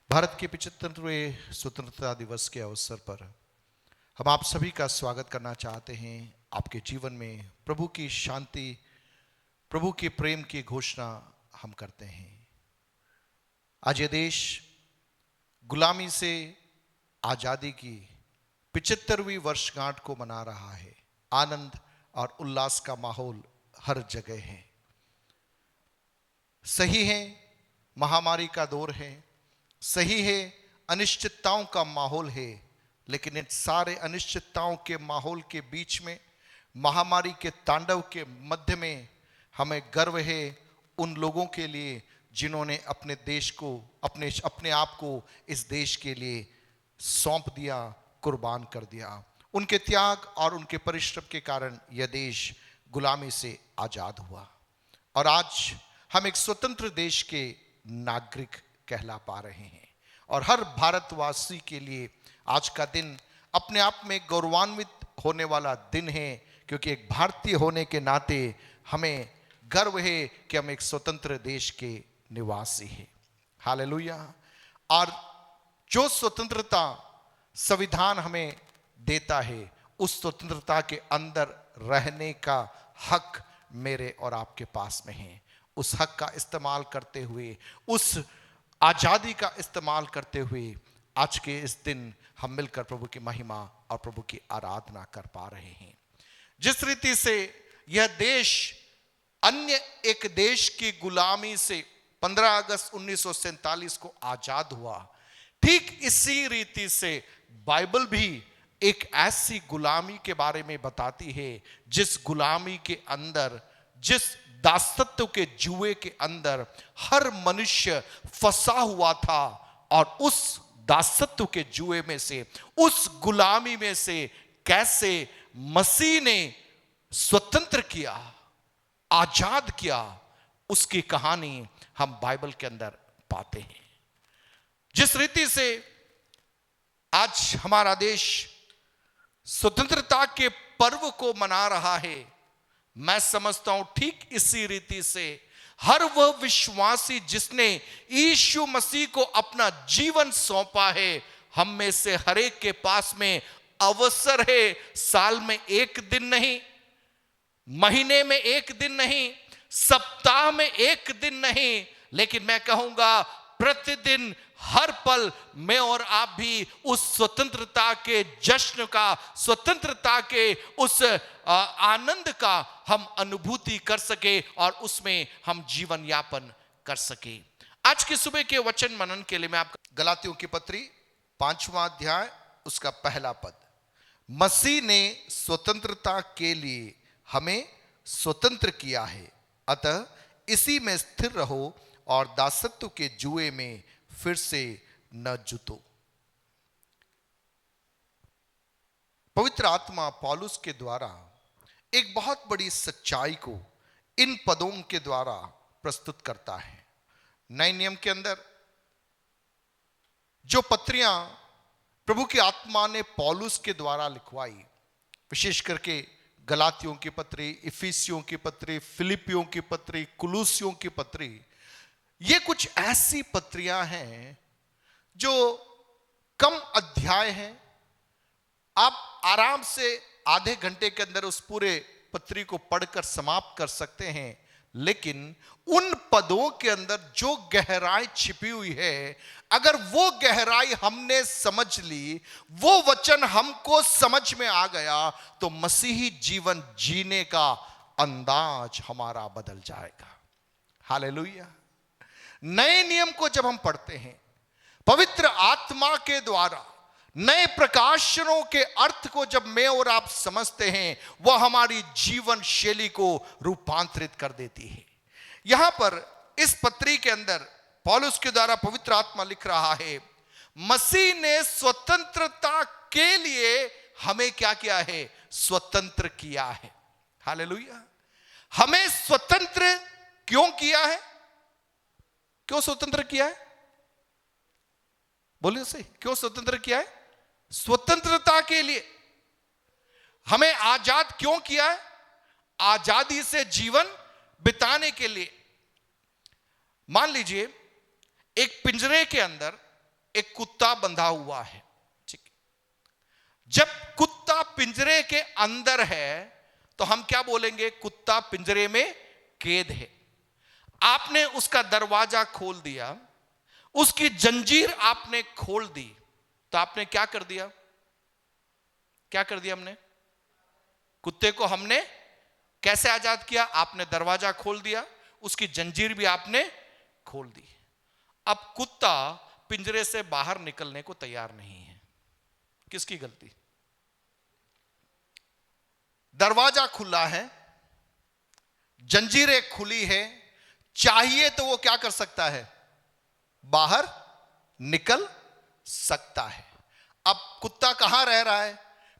भारत के 75वें स्वतंत्रता दिवस के अवसर पर हम आप सभी का स्वागत करना चाहते हैं। आपके जीवन में प्रभु की शांति, प्रभु के प्रेम की घोषणा हम करते हैं। आज ये देश गुलामी से आजादी की 75वीं वर्षगांठ को मना रहा है। आनंद और उल्लास का माहौल हर जगह है। सही है, महामारी का दौर है, सही है, अनिश्चितताओं का माहौल है, लेकिन इन सारे अनिश्चितताओं के माहौल के बीच में, महामारी के तांडव के मध्य में हमें गर्व है उन लोगों के लिए जिन्होंने अपने देश को, अपने आप को इस देश के लिए सौंप दिया, कुर्बान कर दिया। उनके त्याग और उनके परिश्रम के कारण यह देश गुलामी से आजाद हुआ और आज हम एक स्वतंत्र देश के नागरिक कहला पा रहे हैं। और हर भारतवासी के लिए आज का दिन अपने आप में गौरवान्वित होने वाला दिन है, क्योंकि एक भारतीय होने के नाते हमें गर्व है कि हम एक स्वतंत्र देश के निवासी हैं। हालेलुया। और जो स्वतंत्रता संविधान हमें देता है, उस स्वतंत्रता के अंदर रहने का हक मेरे और आपके पास में है। उस हक का इस्तेमाल करते हुए, उस आजादी का इस्तेमाल करते हुए आज के इस दिन हम मिलकर प्रभु की महिमा और प्रभु की आराधना कर पा रहे हैं। जिस रीति से यह देश अन्य एक देश की गुलामी से 15 अगस्त 1947 को आजाद हुआ, ठीक इसी रीति से बाइबल भी एक ऐसी गुलामी के बारे में बताती है जिस गुलामी के अंदर, जिस दासत्व के जुए के अंदर हर मनुष्य फंसा हुआ था। और उस दासत्व के जुए में से, उस गुलामी में से कैसे मसीह ने स्वतंत्र किया, आजाद किया, उसकी कहानी हम बाइबल के अंदर पाते हैं। जिस रीति से आज हमारा देश स्वतंत्रता के पर्व को मना रहा है, मैं समझता हूं ठीक इसी रीति से हर वह विश्वासी जिसने यीशु मसीह को अपना जीवन सौंपा है, हम में से हर एक के पास में अवसर है। साल में एक दिन नहीं, महीने में एक दिन नहीं, सप्ताह में एक दिन नहीं, लेकिन मैं कहूंगा प्रतिदिन, हर पल मैं और आप भी उस स्वतंत्रता के जश्न का, स्वतंत्रता के उस आनंद का हम अनुभूति कर सके और उसमें हम जीवन यापन कर सके। आज की सुबह के वचन मनन के लिए मैं आपका गलातियों की पत्री 5वां अध्याय उसका पहला पद, मसीह ने स्वतंत्रता के लिए हमें स्वतंत्र किया है, अतः इसी में स्थिर रहो और दासत्व के जुए में फिर से न जुतो। पवित्र आत्मा पौलुस के द्वारा एक बहुत बड़ी सच्चाई को इन पदों के द्वारा प्रस्तुत करता है। नए नियम के अंदर जो पत्रियां प्रभु की आत्मा ने पौलुस के द्वारा लिखवाई, विशेष करके गलातियों की पत्री, इफिसियों की पत्री, फिलिपियों की पत्री, कुलूसियों की पत्री, ये कुछ ऐसी पत्रियां हैं जो कम अध्याय हैं। आप आराम से आधे घंटे के अंदर उस पूरे पत्री को पढ़कर समाप्त कर सकते हैं, लेकिन उन पदों के अंदर जो गहराई छिपी हुई है, अगर वो गहराई हमने समझ ली, वो वचन हमको समझ में आ गया, तो मसीही जीवन जीने का अंदाज हमारा बदल जाएगा। हालेलुया। नए नियम को जब हम पढ़ते हैं, पवित्र आत्मा के द्वारा नए प्रकाशनों के अर्थ को जब मैं और आप समझते हैं, वह हमारी जीवन शैली को रूपांतरित कर देती है। यहां पर इस पत्री के अंदर पौलुस के द्वारा पवित्र आत्मा लिख रहा है, मसीह ने स्वतंत्रता के लिए हमें क्या किया है? स्वतंत्र किया है। हालेलुया। हमें स्वतंत्र क्यों किया है? क्यों स्वतंत्र किया है? बोलिए सही, क्यों स्वतंत्र किया है? स्वतंत्रता के लिए। हमें आजाद क्यों किया है? आजादी से जीवन बिताने के लिए। मान लीजिए एक पिंजरे के अंदर एक कुत्ता बंधा हुआ है, ठीक है। जब कुत्ता पिंजरे के अंदर है तो हम क्या बोलेंगे? कुत्ता पिंजरे में कैद है। आपने उसका दरवाजा खोल दिया, उसकी जंजीर आपने खोल दी, तो आपने क्या कर दिया? क्या कर दिया हमने? कुत्ते को हमने कैसे आजाद किया? आपने दरवाजा खोल दिया, उसकी जंजीर भी आपने खोल दी। अब कुत्ता पिंजरे से बाहर निकलने को तैयार नहीं है। किसकी गलती? दरवाजा खुला है, जंजीरें खुली है, चाहिए तो वो क्या कर सकता है? बाहर निकल सकता है। अब कुत्ता कहां रह रहा है?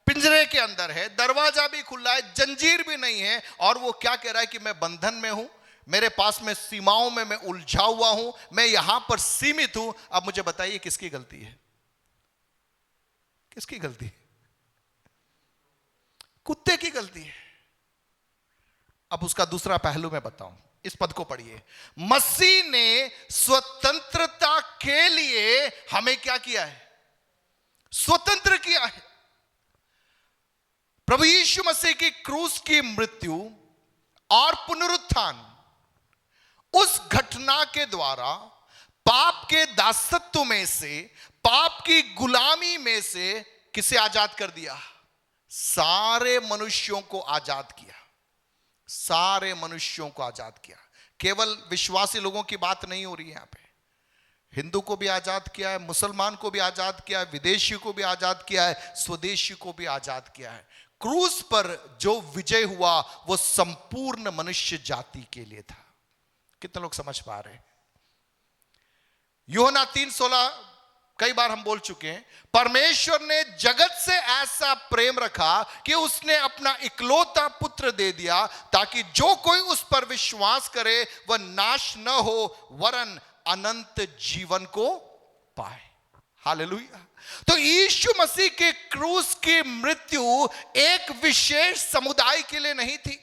पिंजरे के अंदर है, दरवाजा भी खुला है, जंजीर भी नहीं है, और वो क्या कह रहा है कि मैं बंधन में हूं, मेरे पास में सीमाओं में मैं उलझा हुआ हूं, मैं यहां पर सीमित हूं। अब मुझे बताइए किसकी गलती है? किसकी गलती है? कुत्ते की गलती है। अब उसका दूसरा पहलू मैं बताऊं, इस पद को पढ़िए। मसीह ने स्वतंत्रता के लिए हमें क्या किया है? स्वतंत्र किया है। प्रभु यीशु मसीह की क्रूस की मृत्यु और पुनरुत्थान, उस घटना के द्वारा पाप के दासत्व में से, पाप की गुलामी में से किसे आजाद कर दिया? सारे मनुष्यों को आजाद किया। सारे मनुष्यों को आजाद किया। केवल विश्वासी लोगों की बात नहीं हो रही है यहां पे। हिंदू को भी आजाद किया है, मुसलमान को भी आजाद किया है, विदेशी को भी आजाद किया है, स्वदेशी को भी आजाद किया है। क्रूस पर जो विजय हुआ वो संपूर्ण मनुष्य जाति के लिए था। कितने लोग समझ पा रहे हैं? यूहन्ना 3:16 कई बार हम बोल चुके हैं। परमेश्वर ने जगत से ऐसा प्रेम रखा कि उसने अपना इकलौता पुत्र दे दिया, ताकि जो कोई उस पर विश्वास करे वह नाश न हो, वरन अनंत जीवन को पाए। हालेलुया। तो यीशु मसीह के क्रूस की मृत्यु एक विशेष समुदाय के लिए नहीं थी,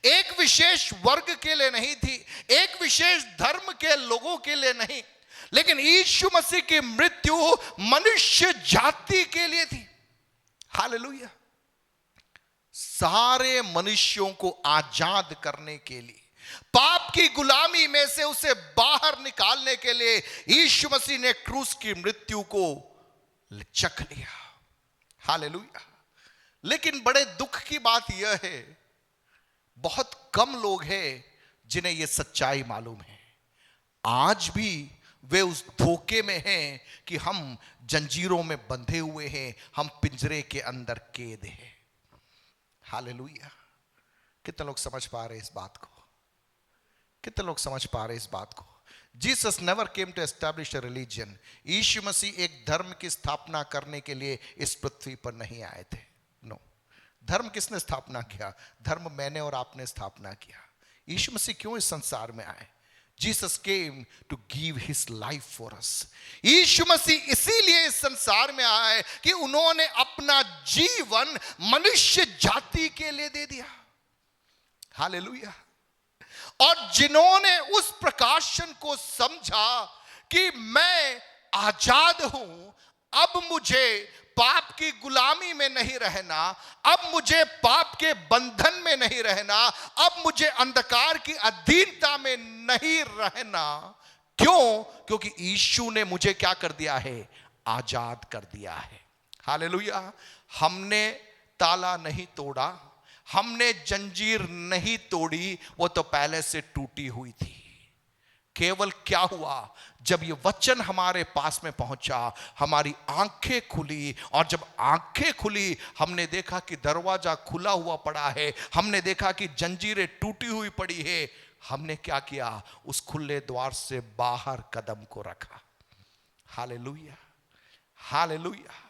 एक विशेष वर्ग के लिए नहीं थी, एक विशेष धर्म के लोगों के लिए नहीं, लेकिन यीशु मसीह की मृत्यु मनुष्य जाति के लिए थी। हालेलुया। सारे मनुष्यों को आजाद करने के लिए, पाप की गुलामी में से उसे बाहर निकालने के लिए यीशु मसीह ने क्रूस की मृत्यु को चख लिया। हालेलुया। लेकिन बड़े दुख की बात यह है, बहुत कम लोग हैं जिन्हें यह सच्चाई मालूम है। आज भी वे उस धोखे में हैं कि हम जंजीरों में बंधे हुए हैं, हम पिंजरे के अंदर कैद हैं। हालेलुया। कितने लोग समझ पा रहे हैं इस बात को? कितने लोग समझ पा रहे हैं इस बात को? Jesus never came to establish a religion. Yeshu Masih एक धर्म की स्थापना करने के लिए इस पृथ्वी पर नहीं आए थे। नो। धर्म किसने स्थापना किया? धर्म मैंने और आपने स्थापना किया। यीशु मसीह क्यों इस संसार में आए? Jesus came to give his life for us. यीशु मसीह इसीलिए इस संसार में आए कि उन्होंने अपना जीवन मनुष्य जाति के लिए दे दिया। हालेलुया। और जिन्होंने उस प्रकाशन को समझा कि मैं आजाद हूं, अब मुझे पाप की गुलामी में नहीं रहना, अब मुझे पाप के बंधन में नहीं रहना, अब मुझे अंधकार की अधीनता में नहीं रहना। क्यों? क्योंकि यीशु ने मुझे क्या कर दिया है? आजाद कर दिया है। हालेलुया। हमने ताला नहीं तोड़ा, हमने जंजीर नहीं तोड़ी, वो तो पहले से टूटी हुई थी। केवल क्या हुआ? जब ये वचन हमारे पास में पहुंचा, हमारी आंखें खुली, और जब आंखें खुली हमने देखा कि दरवाजा खुला हुआ पड़ा है, हमने देखा कि जंजीरें टूटी हुई पड़ी है। हमने क्या किया? उस खुले द्वार से बाहर कदम को रखा। हालेलुया। हालेलुया।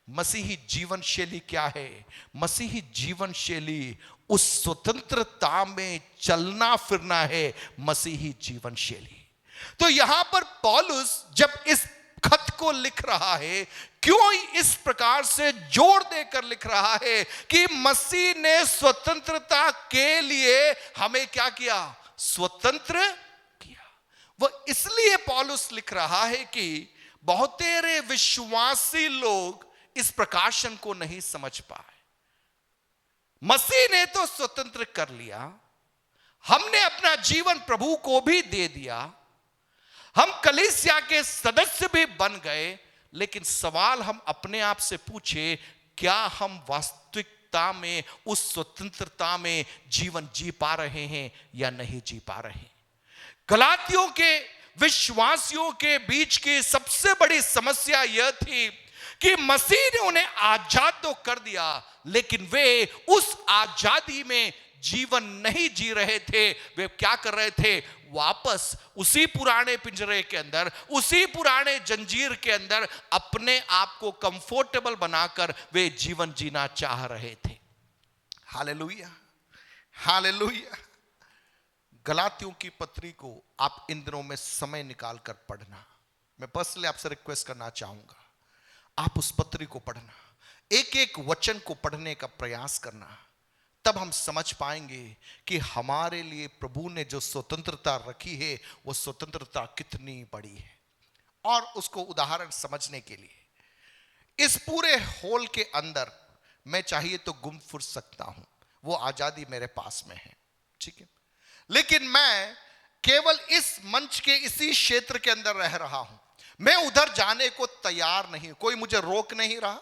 मसीही जीवन शैली क्या है? मसीही जीवन शैली उस स्वतंत्रता में चलना फिरना है, मसीही जीवन शैली। तो यहां पर पौलुस जब इस खत को लिख रहा है, क्यों इस प्रकार से जोर देकर लिख रहा है कि मसीह ने स्वतंत्रता के लिए हमें क्या किया? स्वतंत्र किया। वह इसलिए पौलुस लिख रहा है कि बहुतेरे विश्वासी लोग इस प्रकाशन को नहीं समझ पाए। मसीह ने तो स्वतंत्र कर लिया, हमने अपना जीवन प्रभु को भी दे दिया, हम कलीसिया के सदस्य भी बन गए, लेकिन सवाल हम अपने आप से पूछे, क्या हम वास्तविकता में उस स्वतंत्रता में जीवन जी पा रहे हैं या नहीं जी पा रहे हैं? गलातियों के विश्वासियों के बीच की सबसे बड़ी समस्या यह थी कि मसीह ने उन्हें आजाद तो कर दिया, लेकिन वे उस आजादी में जीवन नहीं जी रहे थे। वे क्या कर रहे थे? वापस उसी पुराने पिंजरे के अंदर, उसी पुराने जंजीर के अंदर अपने आप को कंफर्टेबल बनाकर वे जीवन जीना चाह रहे थे। Hallelujah, hallelujah. गलातियों की पत्री को आप इन दिनों में समय निकाल कर पढ़ना। मैं पर्सनली आपसे रिक्वेस्ट करना चाहूंगा, आप उस पत्री को पढ़ना, एक एक वचन को पढ़ने का प्रयास करना। तब हम समझ पाएंगे कि हमारे लिए प्रभु ने जो स्वतंत्रता रखी है वो स्वतंत्रता कितनी बड़ी है। और उसको उदाहरण समझने के लिए इस पूरे हॉल के अंदर मैं चाहिए तो गुम फिर सकता हूं, वो आजादी मेरे पास में है, ठीक है। लेकिन मैं केवल इस मंच के इसी क्षेत्र के अंदर रह रहा हूं, मैं उधर जाने को तैयार नहीं। कोई मुझे रोक नहीं रहा,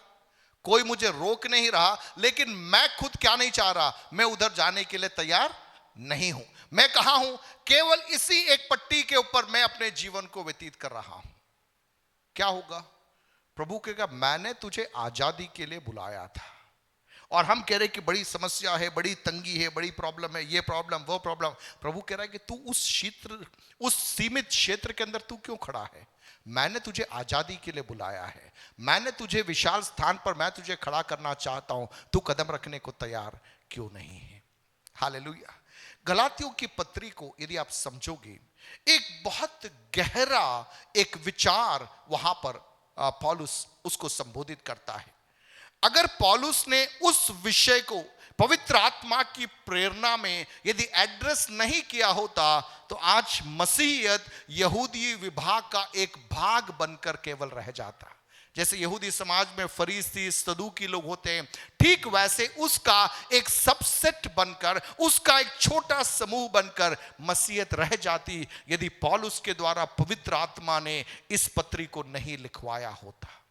कोई मुझे रोक नहीं रहा, लेकिन मैं खुद क्या नहीं चाह रहा, मैं उधर जाने के लिए तैयार नहीं हूं। मैं कहां हूं? केवल इसी एक पट्टी के ऊपर मैं अपने जीवन को व्यतीत कर रहा हूं। क्या होगा? प्रभु कहेगा मैंने तुझे आजादी के लिए बुलाया था। और हम कह रहे कि बड़ी समस्या है, बड़ी तंगी है, बड़ी प्रॉब्लम है, ये प्रॉब्लम वो प्रॉब्लम। प्रभु कह रहा है कि तू उस क्षेत्र, उस सीमित क्षेत्र के अंदर तू क्यों खड़ा है? मैंने तुझे आजादी के लिए बुलाया है, मैंने तुझे विशाल स्थान पर मैं तुझे खड़ा करना चाहता हूं, तू कदम रखने को तैयार क्यों नहीं है? हालेलुया। गलातियों की पत्री को यदि आप समझोगे, एक बहुत गहरा एक विचार वहां पर पौलुस उसको संबोधित करता है। अगर पौलुस ने उस विषय को पवित्र आत्मा की प्रेरणा में यदि एड्रेस नहीं किया होता, तो आज मसीहियत यहूदी विभाग का एक भाग बनकर केवल रह जाता। जैसे यहूदी समाज में फरीसी सदूकी लोग होते हैं, ठीक वैसे उसका एक सबसेट बनकर, उसका एक छोटा समूह बनकर मसीहियत रह जाती, यदि पौलुस के द्वारा पवित्र आत्मा ने इस पत्री को नहीं लिखवाया होता।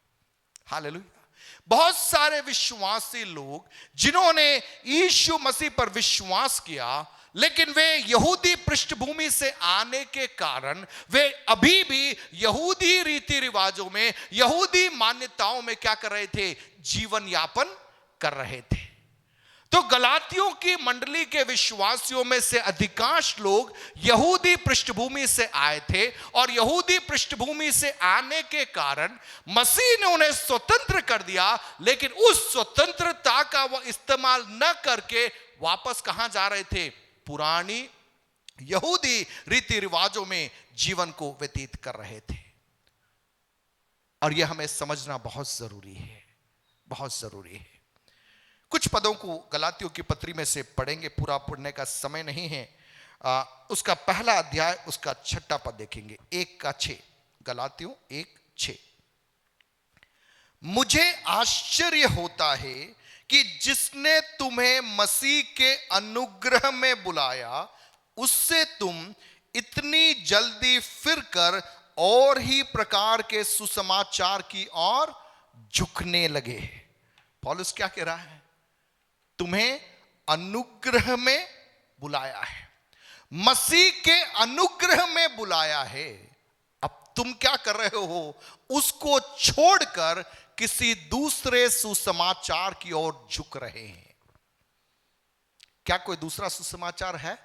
हालेलुया। बहुत सारे विश्वासी लोग जिन्होंने यीशु मसीह पर विश्वास किया, लेकिन वे यहूदी पृष्ठभूमि से आने के कारण वे अभी भी यहूदी रीति रिवाजों में, यहूदी मान्यताओं में क्या कर रहे थे? जीवन यापन कर रहे थे। तो गलातियों की मंडली के विश्वासियों में से अधिकांश लोग यहूदी पृष्ठभूमि से आए थे, और यहूदी पृष्ठभूमि से आने के कारण मसीह ने उन्हें स्वतंत्र कर दिया, लेकिन उस स्वतंत्रता का वो इस्तेमाल न करके वापस कहां जा रहे थे? पुरानी यहूदी रीति रिवाजों में जीवन को व्यतीत कर रहे थे। और यह हमें समझना बहुत जरूरी है, बहुत जरूरी है। कुछ पदों को गलातियों की पत्री में से पढ़ेंगे, पूरा पढ़ने का समय नहीं है। उसका पहला अध्याय, उसका 6 पद देखेंगे, 1:6। गलातियों 1:6। मुझे आश्चर्य होता है कि जिसने तुम्हें मसीह के अनुग्रह में बुलाया, उससे तुम इतनी जल्दी फिरकर और ही प्रकार के सुसमाचार की ओर झुकने लगे। पौलुस क्या कह रहा है? तुम्हें अनुग्रह में बुलाया है, मसीह के अनुग्रह में बुलाया है। अब तुम क्या कर रहे हो? उसको छोड़कर किसी दूसरे सुसमाचार की ओर झुक रहे हैं। क्या कोई दूसरा सुसमाचार है?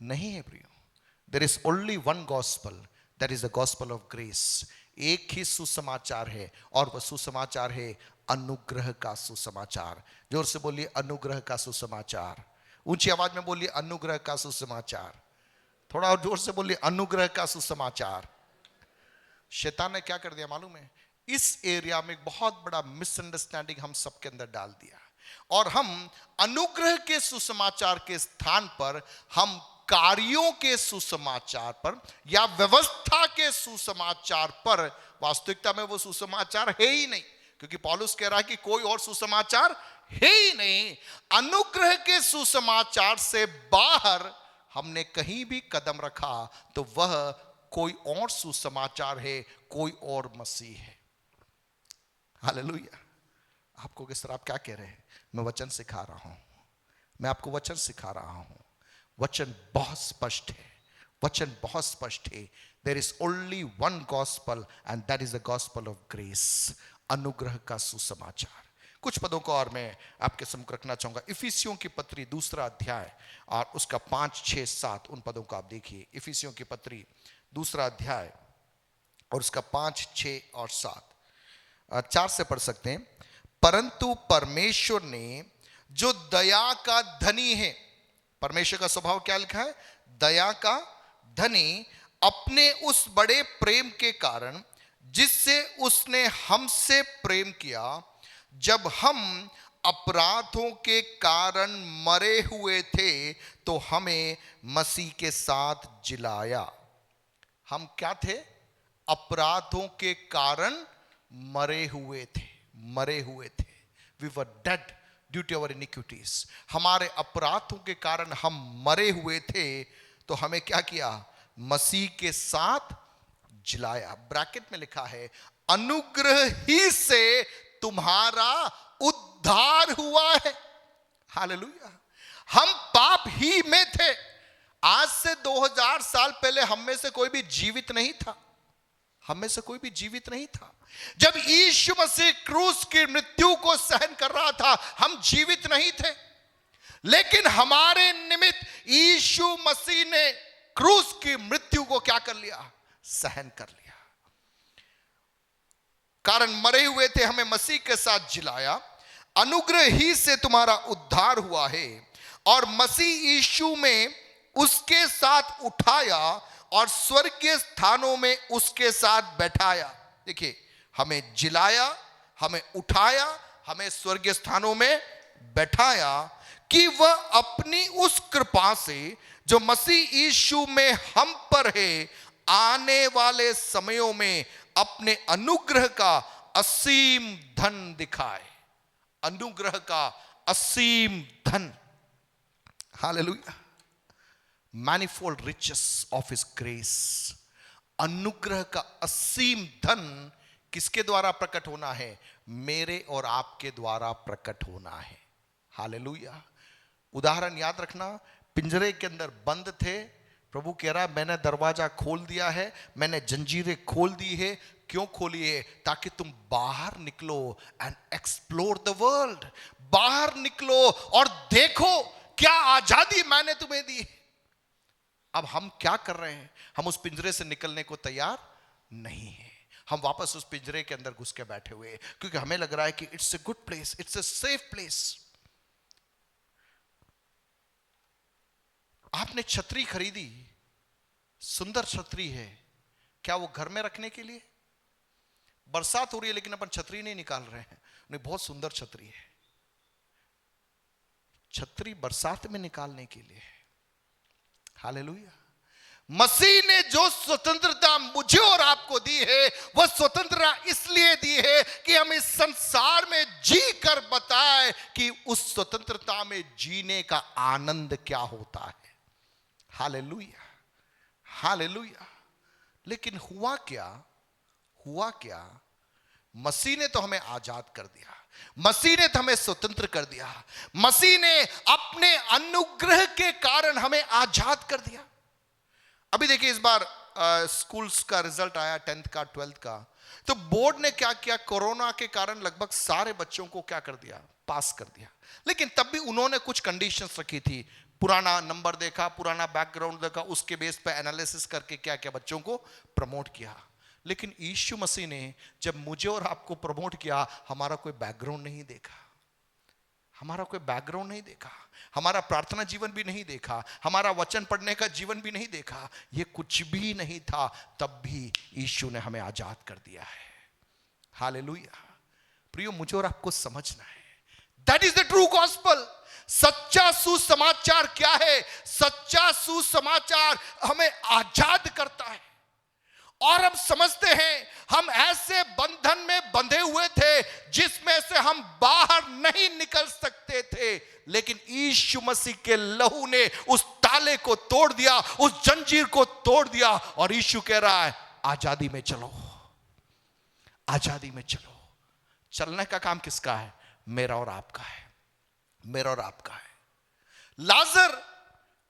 नहीं है प्रियो। There is only one gospel, that is the gospel of grace. एक ही सुसमाचार है, और वह सुसमाचार है अनुग्रह का सुसमाचार। जोर से बोलिए अनुग्रह का सुसमाचार। ऊंची आवाज में बोलिए अनुग्रह का सुसमाचार। थोड़ा और जोर से बोलिए अनुग्रह का सुसमाचार। शैतान ने क्या कर दिया मालूम है? इस एरिया में एक बहुत बड़ा मिसअंडरस्टैंडिंग हम सबके अंदर डाल दिया, और हम अनुग्रह के सुसमाचार के स्थान पर हम कार्यों के सुसमाचार पर या व्यवस्था के सुसमाचार पर, वास्तविकता में वो सुसमाचार है ही नहीं, क्योंकि पौलुस कह रहा है कि कोई और सुसमाचार है ही नहीं। अनुग्रह के सुसमाचार से बाहर हमने कहीं भी कदम रखा तो वह कोई और सुसमाचार है, कोई और मसीह है। हालेलुया। आपको किस तरह, आप क्या कह रहे हैं? मैं वचन सिखा रहा हूं, मैं आपको वचन सिखा रहा हूं। वचन बहुत स्पष्ट है, वचन बहुत स्पष्ट है। There is only one gospel and that is the gospel of grace, अनुग्रह का सुसमाचार। कुछ पदों को और मैं आपके सम्मुख रखना चाहूंगा। इफिसियों की पत्री 2 अध्याय और उसका 5, 6, 7 उन पदों को आप देखिए। इफिसियों की पत्री 2 अध्याय और उसका 5, 6 और 7, 4 से पढ़ सकते हैं। परंतु परमेश्वर ने जो दया का धनी है, परमेश्वर का स्वभाव क्या लिखा है? दया का धनी, अपने उस बड़े प्रेम के कारण जिससे उसने हमसे प्रेम किया, जब हम अपराधों के कारण मरे हुए थे तो हमें मसीह के साथ जिलाया। हम क्या थे? अपराधों के कारण मरे हुए थे, मरे हुए थे। We were dead due to our iniquities. हमारे अपराधों के कारण हम मरे हुए थे, तो हमें क्या किया? मसीह के साथ जिलाया। ब्रैकेट में लिखा है, अनुग्रह ही से तुम्हारा उद्धार हुआ है। हालेलुया। हम पाप ही में थे। आज से 2000 साल पहले हम में से कोई भी जीवित नहीं था, हम में से कोई भी जीवित नहीं था। जब यीशु मसीह क्रूस की मृत्यु को सहन कर रहा था, हम जीवित नहीं थे, लेकिन हमारे निमित्त यीशु मसीह ने क्रूस की मृत्यु को क्या कर लिया? सहन कर लिया। कारण मरे हुए थे, हमें मसीह के साथ जिलाया। अनुग्रह ही से तुम्हारा उद्धार हुआ है, और मसीह यीशु में उसके साथ उठाया और स्वर्गीय स्थानों में उसके साथ बैठाया। देखिए, हमें जिलाया, हमें उठाया, हमें स्वर्गीय स्थानों में बैठाया, कि वह अपनी उस कृपा से जो मसीह यीशु में हम पर है, आने वाले समयों में अपने अनुग्रह का असीम धन दिखाए। अनुग्रह का असीम धन। Hallelujah. Manifold riches of his grace. अनुग्रह का असीम धन किसके द्वारा प्रकट होना है? मेरे और आपके द्वारा प्रकट होना है। हालेलुया। उदाहरण याद रखना, पिंजरे के अंदर बंद थे, प्रभु कह रहा है मैंने दरवाजा खोल दिया है, मैंने जंजीरें खोल दी है। क्यों खोली है? ताकि तुम बाहर निकलो एंड एक्सप्लोर द वर्ल्ड। बाहर निकलो और देखो क्या आजादी मैंने तुम्हें दी है। अब हम क्या कर रहे हैं? हम उस पिंजरे से निकलने को तैयार नहीं है। हम वापस उस पिंजरे के अंदर घुस के बैठे हुए, क्योंकि हमें लग रहा है कि it's a good place, it's a safe place. आपने छतरी खरीदी, सुंदर छतरी है, क्या वो घर में रखने के लिए? बरसात हो रही है लेकिन अपन छतरी नहीं निकाल रहे हैं। नहीं, बहुत सुंदर छतरी है। छतरी बरसात में निकालने के लिए है। हालेलुया। मसीह ने जो स्वतंत्रता मुझे और आपको दी है, वह स्वतंत्रता इसलिए दी है कि हम इस संसार में जी कर बताएं कि उस स्वतंत्रता में जीने का आनंद क्या होता है। Hallelujah, hallelujah. लेकिन हुआ क्या? हुआ क्या? मसीह ने तो हमें आजाद कर दिया, मसीह ने तो हमें स्वतंत्र कर दिया, मसीह ने अपने अनुग्रह के कारण हमें आजाद कर दिया। अभी देखिए, इस बार स्कूल्स का रिजल्ट आया, 10th का, 12th का। तो बोर्ड ने क्या किया? कोरोना के कारण लगभग सारे बच्चों को क्या कर दिया? पास कर दिया। लेकिन तब भी उन्होंने कुछ कंडीशंस रखी थी। पुराना नंबर देखा, पुराना बैकग्राउंड देखा, उसके बेस पे एनालिसिस करके क्या क्या बच्चों को प्रमोट किया। लेकिन यीशु मसीह ने जब मुझे और आपको प्रमोट किया, हमारा कोई बैकग्राउंड नहीं देखा, हमारा कोई बैकग्राउंड नहीं देखा, हमारा प्रार्थना जीवन भी नहीं देखा, हमारा वचन पढ़ने का जीवन भी नहीं देखा, ये कुछ भी नहीं था। तब भी यीशु ने हमें आजाद कर दिया है। हालेलुया। प्रियो, मुझे और आपको समझना है, that is the true gospel. सच्चा सुसमाचार क्या है? सच्चा सुसमाचार हमें आजाद करता है। और हम समझते हैं हम ऐसे बंधन में बंधे हुए थे जिसमें से हम बाहर नहीं निकल सकते थे, लेकिन यीशु मसीह के लहू ने उस ताले को तोड़ दिया, उस जंजीर को तोड़ दिया। और यीशु कह रहा है आजादी में चलो, आजादी में चलो। चलने का काम किसका है? मेरा और आपका है, मेरा और आपका है। लाजर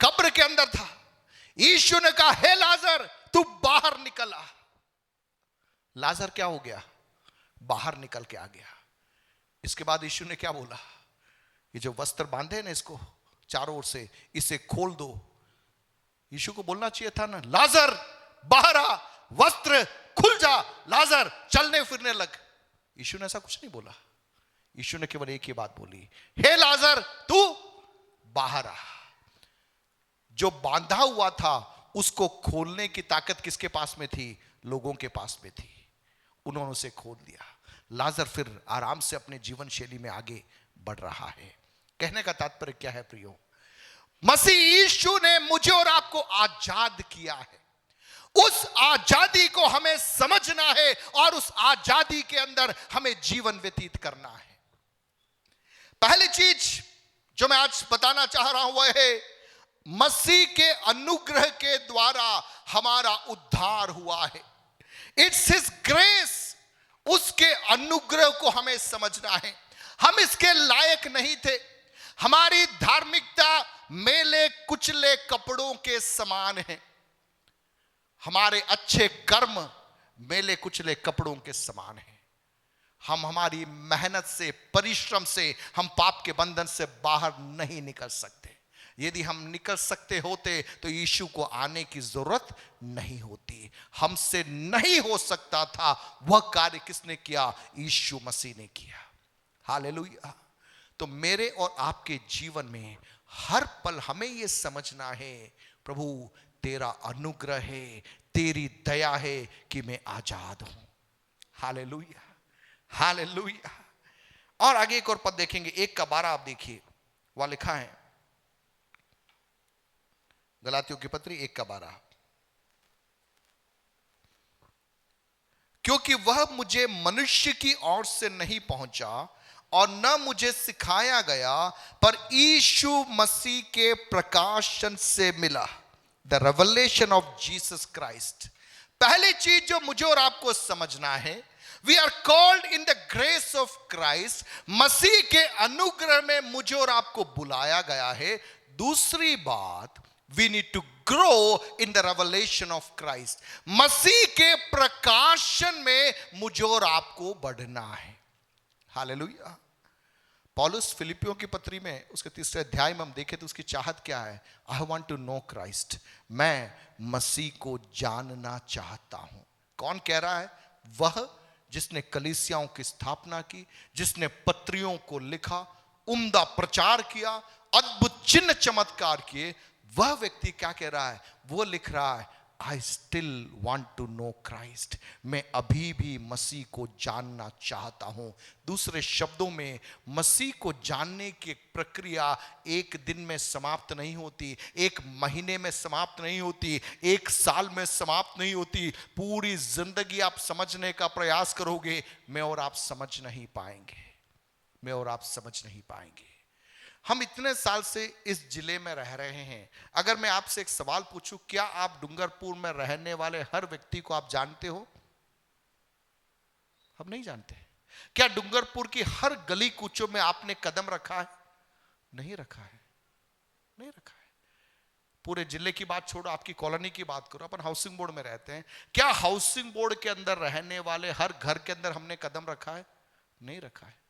कब्र के अंदर था। यीशु ने कहा हे लाजर तू बाहर निकल आ। लाजर क्या हो गया? बाहर निकल के आ गया। इसके बाद यीशु ने क्या बोला? ये जो वस्त्र बांधे ना इसको चारों ओर से, इसे खोल दो। यीशु को बोलना चाहिए था ना लाजर बाहर आ, वस्त्र खुल जा, लाजर चलने फिरने लग। यीशु ने ऐसा कुछ नहीं बोला। यीशु ने केवल एक ही बात बोली, हे लाजर तू बाहर आ। जो बांधा हुआ था उसको खोलने की ताकत किसके पास में थी? लोगों के पास में थी। उन्होंने उसे खोल दिया। लाजर फिर आराम से अपने जीवन शैली में आगे बढ़ रहा है। कहने का तात्पर्य क्या है प्रियो? मसीह यीशु ने मुझे और आपको आजाद किया है। उस आजादी को हमें समझना है और उस आजादी के अंदर हमें जीवन व्यतीत करना है। पहली चीज जो मैं आज बताना चाह रहा हूं वह है मसीह के अनुग्रह के द्वारा हमारा उद्धार हुआ है। It's his grace. उसके अनुग्रह को हमें समझना है। हम इसके लायक नहीं थे। हमारी धार्मिकता मेले कुचले कपड़ों के समान है। हमारे अच्छे कर्म मेले कुचले कपड़ों के समान है। हम हमारी मेहनत से, परिश्रम से हम पाप के बंधन से बाहर नहीं निकल सकते। यदि हम निकल सकते होते तो यीशु को आने की जरूरत नहीं होती। हमसे नहीं हो सकता था वह कार्य किसने किया? यीशु मसीह ने किया। हालेलुया। तो मेरे और आपके जीवन में हर पल हमें यह समझना है प्रभु तेरा अनुग्रह है, तेरी दया है कि मैं आजाद हूं। Hallelujah, hallelujah. और आगे एक और पद देखेंगे, 1:12 आप देखिए, वहां लिखा है गलातियों की पत्री 1:12, क्योंकि वह मुझे मनुष्य की ओर से नहीं पहुंचा और न मुझे सिखाया गया, पर यीशु मसीह के प्रकाशन से मिला। The Revelation of Jesus Christ. पहली चीज जो मुझे और आपको समझना है, we are called in the grace of Christ. Masih के अनुग्रह में मुझे और आपको बुलाया गया है। दूसरी बात, we need to grow in the revelation of Christ। मसीह के प्रकाशन में मुझे और आपको बढ़ना है। हालेलुया। पौलुस फिलिपियों की पत्री में उसके 3 अध्याय में हम देखें तो उसकी चाहत क्या है? I want to know Christ. मैं मसीह को जानना चाहता हूं। कौन कह रहा है? वह जिसने कलीसियाओं की स्थापना की, जिसने पत्रियों को लिखा, उम्दा प्रचार किया, अद्भुत चिन्ह चमत्कार किए। वह व्यक्ति क्या कह रहा है? वो लिख रहा है I still want to know Christ. मैं अभी भी मसीह को जानना चाहता हूं। दूसरे शब्दों में, मसीह को जानने की प्रक्रिया एक दिन में समाप्त नहीं होती, एक महीने में समाप्त नहीं होती, एक साल में समाप्त नहीं होती। पूरी जिंदगी आप समझने का प्रयास करोगे, मैं और आप समझ नहीं पाएंगे, मैं और आप समझ नहीं पाएंगे। हम इतने साल से इस जिले में रह रहे हैं। अगर मैं आपसे एक सवाल पूछूं, क्या आप डूंगरपुर में रहने वाले हर व्यक्ति को आप जानते हो? हम नहीं जानते। क्या डूंगरपुर की हर गली कूचों में आपने कदम रखा है? नहीं रखा है, नहीं रखा है। पूरे जिले की बात छोड़ो, आपकी कॉलोनी की बात करो। अपन हाउसिंग बोर्ड में रहते हैं। क्या हाउसिंग बोर्ड के अंदर रहने वाले हर घर के अंदर हमने कदम रखा है? नहीं रखा है।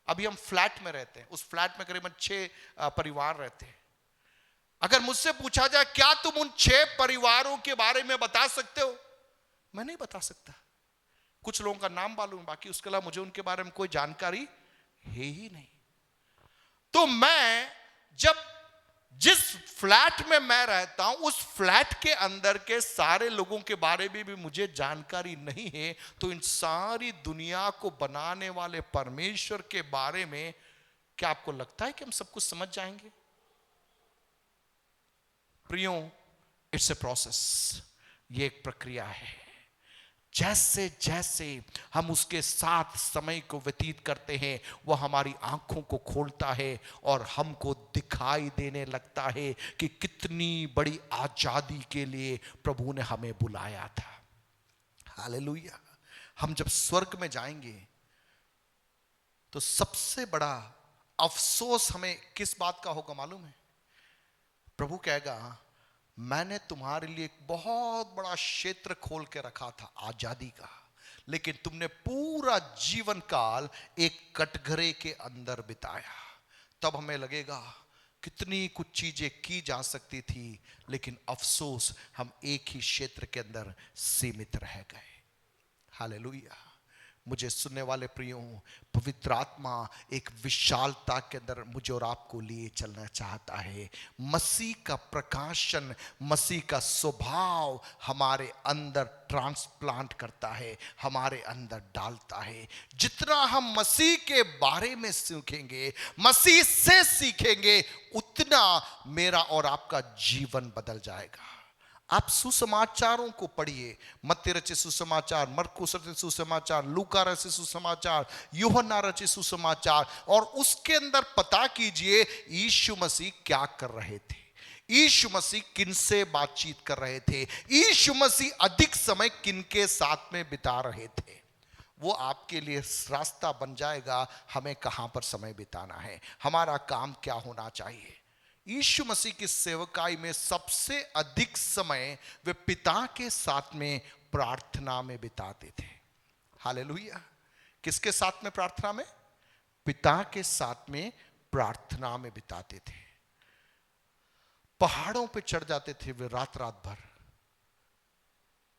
अभी हम फ्लैट में रहते हैं। उस फ्लैट में करीबन 6 परिवार रहते हैं। अगर मुझसे पूछा जाए क्या तुम उन 6 परिवारों के बारे में बता सकते हो? मैं नहीं बता सकता। कुछ लोगों का नाम मालूम, बाकी उसके अलावा मुझे उनके बारे में कोई जानकारी है ही नहीं। तो मैं जब जिस फ्लैट में मैं रहता हूं, उस फ्लैट के अंदर के सारे लोगों के बारे में भी मुझे जानकारी नहीं है, तो इन सारी दुनिया को बनाने वाले परमेश्वर के बारे में क्या आपको लगता है कि हम सब कुछ समझ जाएंगे? प्रियो, इट्स ए प्रोसेस, ये एक प्रक्रिया है। जैसे जैसे हम उसके साथ समय को व्यतीत करते हैं, वह हमारी आंखों को खोलता है और हमको दिखाई देने लगता है कि कितनी बड़ी आजादी के लिए प्रभु ने हमें बुलाया था। हालेलुया। हम जब स्वर्ग में जाएंगे तो सबसे बड़ा अफसोस हमें किस बात का होगा मालूम है? प्रभु कहेगा, मैंने तुम्हारे लिए एक बहुत बड़ा क्षेत्र खोल के रखा था आजादी का, लेकिन तुमने पूरा जीवन काल एक कटघरे के अंदर बिताया। तब हमें लगेगा कितनी कुछ चीजें की जा सकती थी, लेकिन अफसोस हम एक ही क्षेत्र के अंदर सीमित रह गए। हालेलुया। मुझे सुनने वाले प्रियो, पवित्र आत्मा एक विशालता के अंदर मुझे और आपको लिए चलना चाहता है। मसीह का प्रकाशन, मसीह का स्वभाव हमारे अंदर ट्रांसप्लांट करता है, हमारे अंदर डालता है। जितना हम मसीह के बारे में सीखेंगे, मसीह से सीखेंगे, उतना मेरा और आपका जीवन बदल जाएगा। आप सुसमाचारों को पढ़िए, मत्ती रचित सुसमाचार, मरकुस रचित सुसमाचार, लूका रचित सुसमाचार, यूहन्ना रचित सुसमाचार, और उसके अंदर पता कीजिए यीशु मसीह क्या कर रहे थे, यीशु मसीह किनसे बातचीत कर रहे थे, यीशु मसीह अधिक समय किनके साथ में बिता रहे थे। वो आपके लिए रास्ता बन जाएगा हमें कहां पर समय बिताना है, हमारा काम क्या होना चाहिए। यीशु मसीह की सेवकाई में सबसे अधिक समय वे पिता के साथ में प्रार्थना में बिताते थे। हालेलुया। किसके साथ में प्रार्थना में? पिता के साथ में प्रार्थना में बिताते थे। पहाड़ों पे चढ़ जाते थे वे रात रात भर।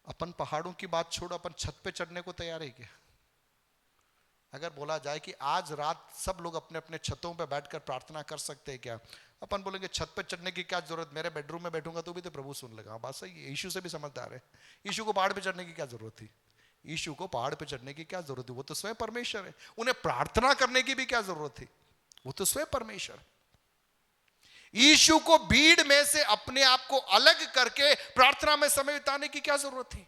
अपन पहाड़ों की बात छोड़ो, अपन छत पे चढ़ने को तैयार है क्या? अगर बोला जाए कि आज रात सब लोग अपने अपने छतों पे बैठकर प्रार्थना कर सकते हैं क्या? अपन बोलेंगे छत पे चढ़ने की क्या जरूरत, मेरे बेडरूम में बैठूंगा तो भी तो प्रभु सुन लेगा। बात सही है, यीशु से भी समझदार है। यीशु को पहाड़ पे चढ़ने की क्या जरूरत थी? यीशु को पहाड़ पे चढ़ने की क्या जरूरत थी? वो तो स्वयं परमेश्वर है। उन्हें प्रार्थना करने की भी क्या जरूरत थी? वो तो स्वयं परमेश्वर। यीशु को भीड़ में से अपने आप को अलग करके प्रार्थना में समय बिताने की क्या जरूरत थी?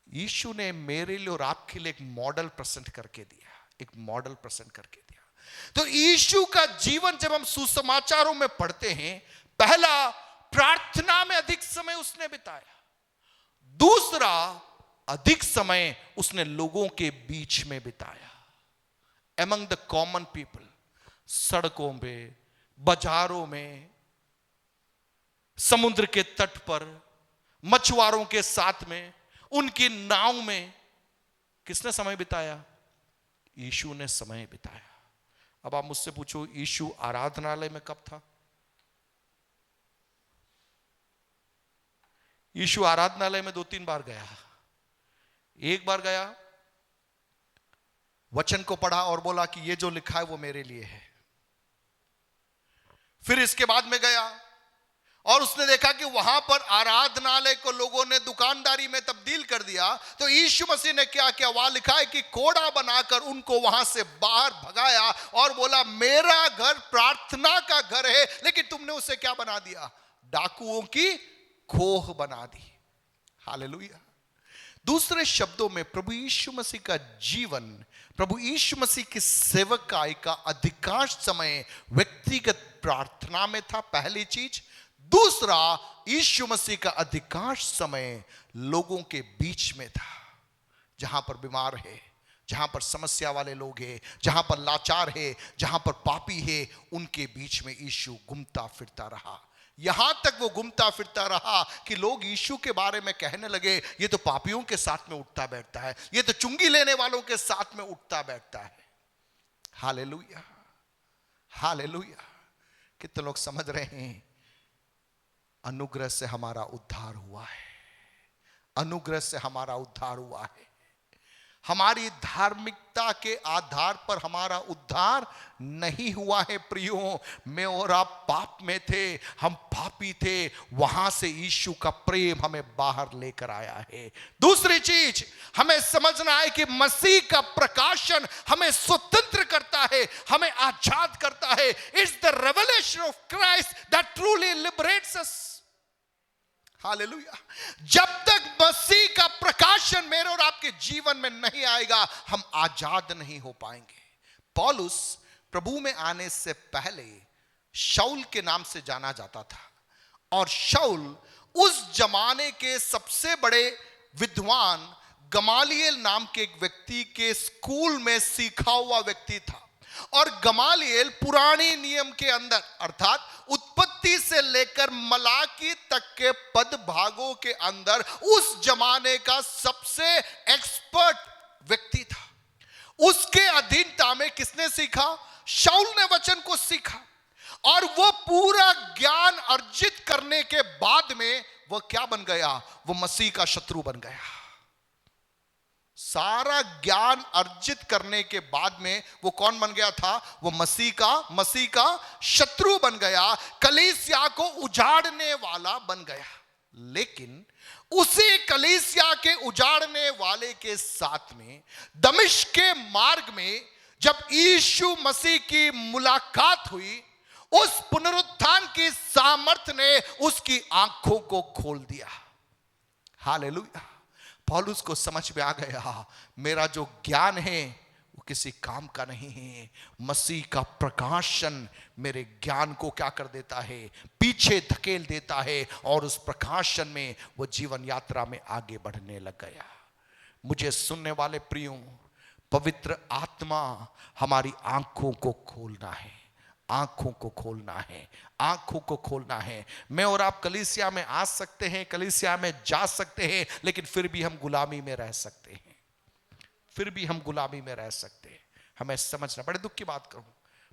यीशु ने मेरे लिए और आपके लिए एक मॉडल प्रेजेंट करके दिया, एक मॉडल प्रेजेंट करके दिया। तो यीशु का जीवन जब हम सुसमाचारों में पढ़ते हैं, पहला प्रार्थना में अधिक समय उसने बिताया, दूसरा अधिक समय उसने लोगों के बीच में बिताया, एमंग द कॉमन पीपल। सड़कों पे, बाजारों में, समुद्र के तट पर, मछुआरों के साथ में, उनकी नाव में किसने समय बिताया? यीशु ने समय बिताया। अब आप मुझसे पूछो, यीशु आराधनालय में कब था? यीशु आराधनालय में 2-3 बार गया। एक बार गया, वचन को पढ़ा और बोला कि ये जो लिखा है वो मेरे लिए है। फिर इसके बाद में गया और उसने देखा कि वहां पर आराधनालय को लोगों ने दुकानदारी में तब्दील कर दिया। तो यीशु मसीह ने क्या किया? वहां लिखा है कि कोड़ा बनाकर उनको वहां से बाहर भगाया और बोला, मेरा घर प्रार्थना का घर है, लेकिन तुमने उसे क्या बना दिया? डाकुओं की खोह बना दी। हालेलुया। दूसरे शब्दों में प्रभु यीशु मसीह का जीवन, प्रभु यीशु मसीह की सेवकाई का अधिकांश समय व्यक्तिगत प्रार्थना में था, पहली चीज। दूसरा, यीशु मसीह का अधिकांश समय लोगों के बीच में था। जहां पर बीमार है, जहां पर समस्या वाले लोग हैं, जहां पर लाचार है, जहां पर पापी है, उनके बीच में यीशु घूमता फिरता रहा। यहां तक वो घूमता फिरता रहा कि लोग यीशु के बारे में कहने लगे, ये तो पापियों के साथ में उठता बैठता है, ये तो चुंगी लेने वालों के साथ में उठता बैठता है। Hallelujah, hallelujah. कितने लोग समझ रहे हैं? अनुग्रह से हमारा उद्धार हुआ है, अनुग्रह से हमारा उद्धार हुआ है। हमारी धार्मिकता के आधार पर हमारा उद्धार नहीं हुआ है। प्रियो, मैं और आप पाप में थे, हम पापी थे, वहां से यीशु का प्रेम हमें बाहर लेकर आया है। दूसरी चीज हमें समझना है कि मसीह का प्रकाशन हमें स्वतंत्र करता है, हमें आजाद करता है। It's the Revelation of Christ that truly liberates us. Hallelujah. जब तक मसीह का प्रकाशन मेरे और आपके जीवन में नहीं आएगा, हम आजाद नहीं हो पाएंगे। पौलुस प्रभु में आने से पहले शाऊल के नाम से जाना जाता था, और शाऊल उस जमाने के सबसे बड़े विद्वान गमालिएल नाम के एक व्यक्ति के स्कूल में सीखा हुआ व्यक्ति था। और गमालिएल पुराने नियम के अंदर अर्थात उत्पत्ति से लेकर मलाकी तक के पद भागों के अंदर उस जमाने का सबसे एक्सपर्ट व्यक्ति था। उसके अधीनता में किसने सीखा? शाऊल ने वचन को सीखा, और वो पूरा ज्ञान अर्जित करने के बाद में वो क्या बन गया? वो मसीह का शत्रु बन गया। सारा ज्ञान अर्जित करने के बाद में वो कौन बन गया था? वो मसीह का शत्रु बन गया, कलीसिया को उजाड़ने वाला बन गया। लेकिन उसी कलीसिया के उजाड़ने वाले के साथ में दमिश्क के मार्ग में जब यीशु मसीह की मुलाकात हुई, उस पुनरुत्थान की सामर्थ्य ने उसकी आंखों को खोल दिया। हालेलुया। पौलुस को समझ में आ गया, मेरा जो ज्ञान है वो किसी काम का नहीं है। मसीह का प्रकाशन मेरे ज्ञान को क्या कर देता है? पीछे धकेल देता है, और उस प्रकाशन में वो जीवन यात्रा में आगे बढ़ने लग गया। मुझे सुनने वाले प्रियों, पवित्र आत्मा हमारी आंखों को खोलना है, आंखों को खोलना है, आंखों को खोलना है। मैं और आप कलीसिया में आ सकते हैं, कलीसिया में जा सकते हैं, लेकिन फिर भी हम गुलामी में रह सकते हैं, फिर भी हम गुलामी में रह सकते हैं। हमें समझना, बड़े दुख की बात करूं,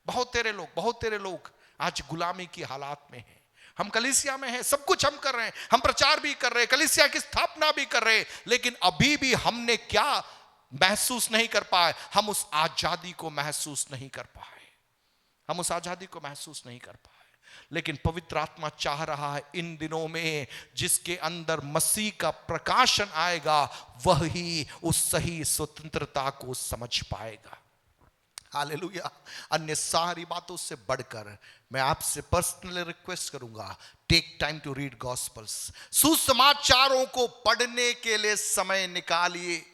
बहुत तेरे लोग आज गुलामी की हालात में हैं। हम कलीसिया में हैं, सब कुछ हम कर रहे हैं, हम प्रचार भी कर रहे हैं, कलीसिया की स्थापना भी कर रहे हैं, लेकिन अभी भी हमने क्या महसूस नहीं कर पाए? हम उस आजादी को महसूस नहीं कर पाए, हम उस आजादी को महसूस नहीं कर पाए। लेकिन पवित्र आत्मा चाह रहा है इन दिनों में, जिसके अंदर मसीह का प्रकाशन आएगा, वही उस सही स्वतंत्रता को समझ पाएगा। हालेलुया। अन्य सारी बातों से बढ़कर मैं आपसे पर्सनली रिक्वेस्ट करूंगा, take time to read gospels. सुसमाचारों को पढ़ने के लिए समय निकालिए।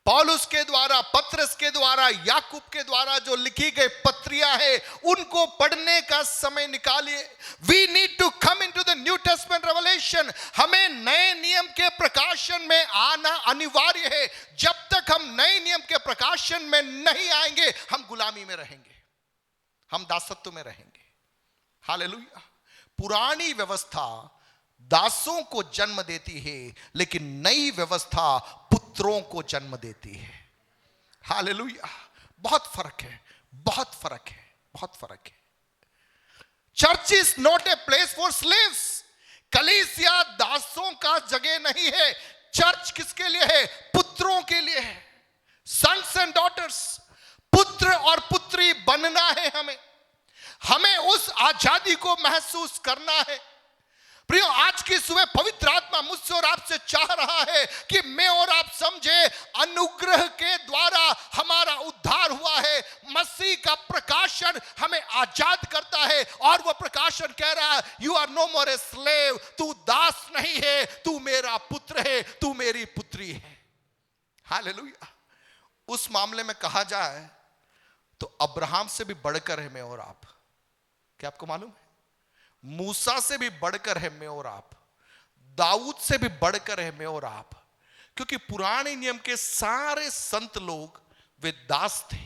पौलुस के द्वारा, पत्रस के द्वारा, याकूब के द्वारा जो लिखी गई पत्रियां हैं, उनको पढ़ने का समय निकालिए। We need to come into the New Testament Revelation. हमें नए नियम के प्रकाशन में आना अनिवार्य है। जब तक हम नए नियम के प्रकाशन में नहीं आएंगे, हम गुलामी में रहेंगे, हम दासत्व में रहेंगे। हालेलुया। पुरानी व्यवस्था दासों को जन्म देती है, लेकिन नई व्यवस्था पुत्रों को जन्म देती है। हालेलुया। बहुत फर्क है, बहुत फर्क है, बहुत फर्क है। Church is not a place for slaves. कलीसिया दासों का जगह नहीं है। चर्च किसके लिए है? पुत्रों के लिए है। सन्स एंड डॉटर्स, पुत्र और पुत्री बनना है हमें। हमें उस आजादी को महसूस करना है। प्रियो, आज की सुबह पवित्र आत्मा मुझसे और आपसे चाह रहा है कि मैं और आप समझे, अनुग्रह के द्वारा हमारा उद्धार हुआ है। मसीह का प्रकाशन हमें आजाद करता है, और वह प्रकाशन कह रहा है, you are no more a slave. तू दास नहीं है, तू मेरा पुत्र है, तू मेरी पुत्री है। हालेलुया। उस मामले में कहा जाए तो अब्राहम से भी बढ़कर है मैं और आप। क्या आपको मालूम है? मूसा से भी बढ़कर है मैं और आप, दाऊद से भी बढ़कर है मैं और आप। क्योंकि पुराने नियम के सारे संत लोग वे दास थे,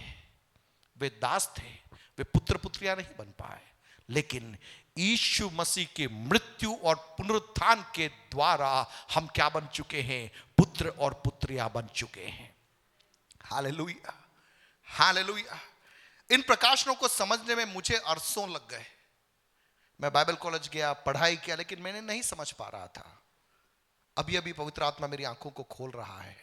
वे दास थे, वे पुत्र पुत्रियां नहीं बन पाए। लेकिन यीशु मसीह के मृत्यु और पुनरुत्थान के द्वारा हम क्या बन चुके हैं? पुत्र और पुत्रियां बन चुके हैं। Hallelujah, hallelujah. इन प्रकाशनों को समझने में मुझे अरसों लग गए। मैं बाइबल कॉलेज गया, पढ़ाई किया, लेकिन मैंने नहीं समझ पा रहा था। अभी अभी पवित्र आत्मा मेरी आंखों को खोल रहा है।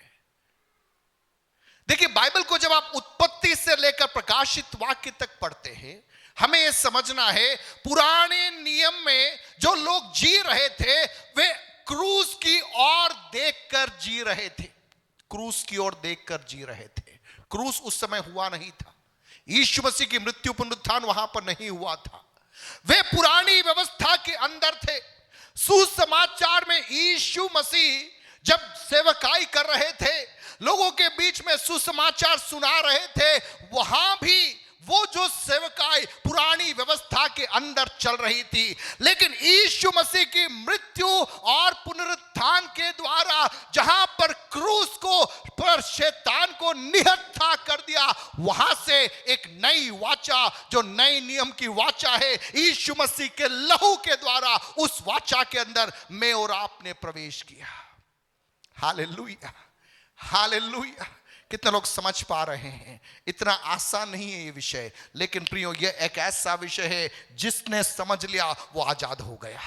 देखिए, बाइबल को जब आप उत्पत्ति से लेकर प्रकाशित वाक्य तक पढ़ते हैं, हमें यह समझना है पुराने नियम में जो लोग जी रहे थे वे क्रूस की ओर देखकर जी रहे थे, क्रूस की ओर देखकर जी रहे थे। क्रूस उस समय हुआ नहीं था, यीशु मसीह की मृत्यु पुनरुत्थान वहां पर नहीं हुआ था। वे पुरानी व्यवस्था के अंदर थे। सुसमाचार में यीशु मसीह जब सेवकाई कर रहे थे, लोगों के बीच में सुसमाचार सुना रहे थे, वहां भी वो जो सेवकाई पुरानी व्यवस्था के अंदर चल रही थी। लेकिन यीशु मसीह की मृत्यु और पुनरुत्थान के द्वारा जहां पर क्रूस को पर शैतान को निहत्था कर दिया, वहां से एक नई वाचा, जो नई नियम की वाचा है, यीशु मसीह के लहू के द्वारा उस वाचा के अंदर मैं और आपने प्रवेश किया। Hallelujah, hallelujah. कितने लोग समझ पा रहे हैं? इतना आसान नहीं है ये विषय, लेकिन प्रियो ये एक ऐसा विषय है जिसने समझ लिया वो आजाद हो गया,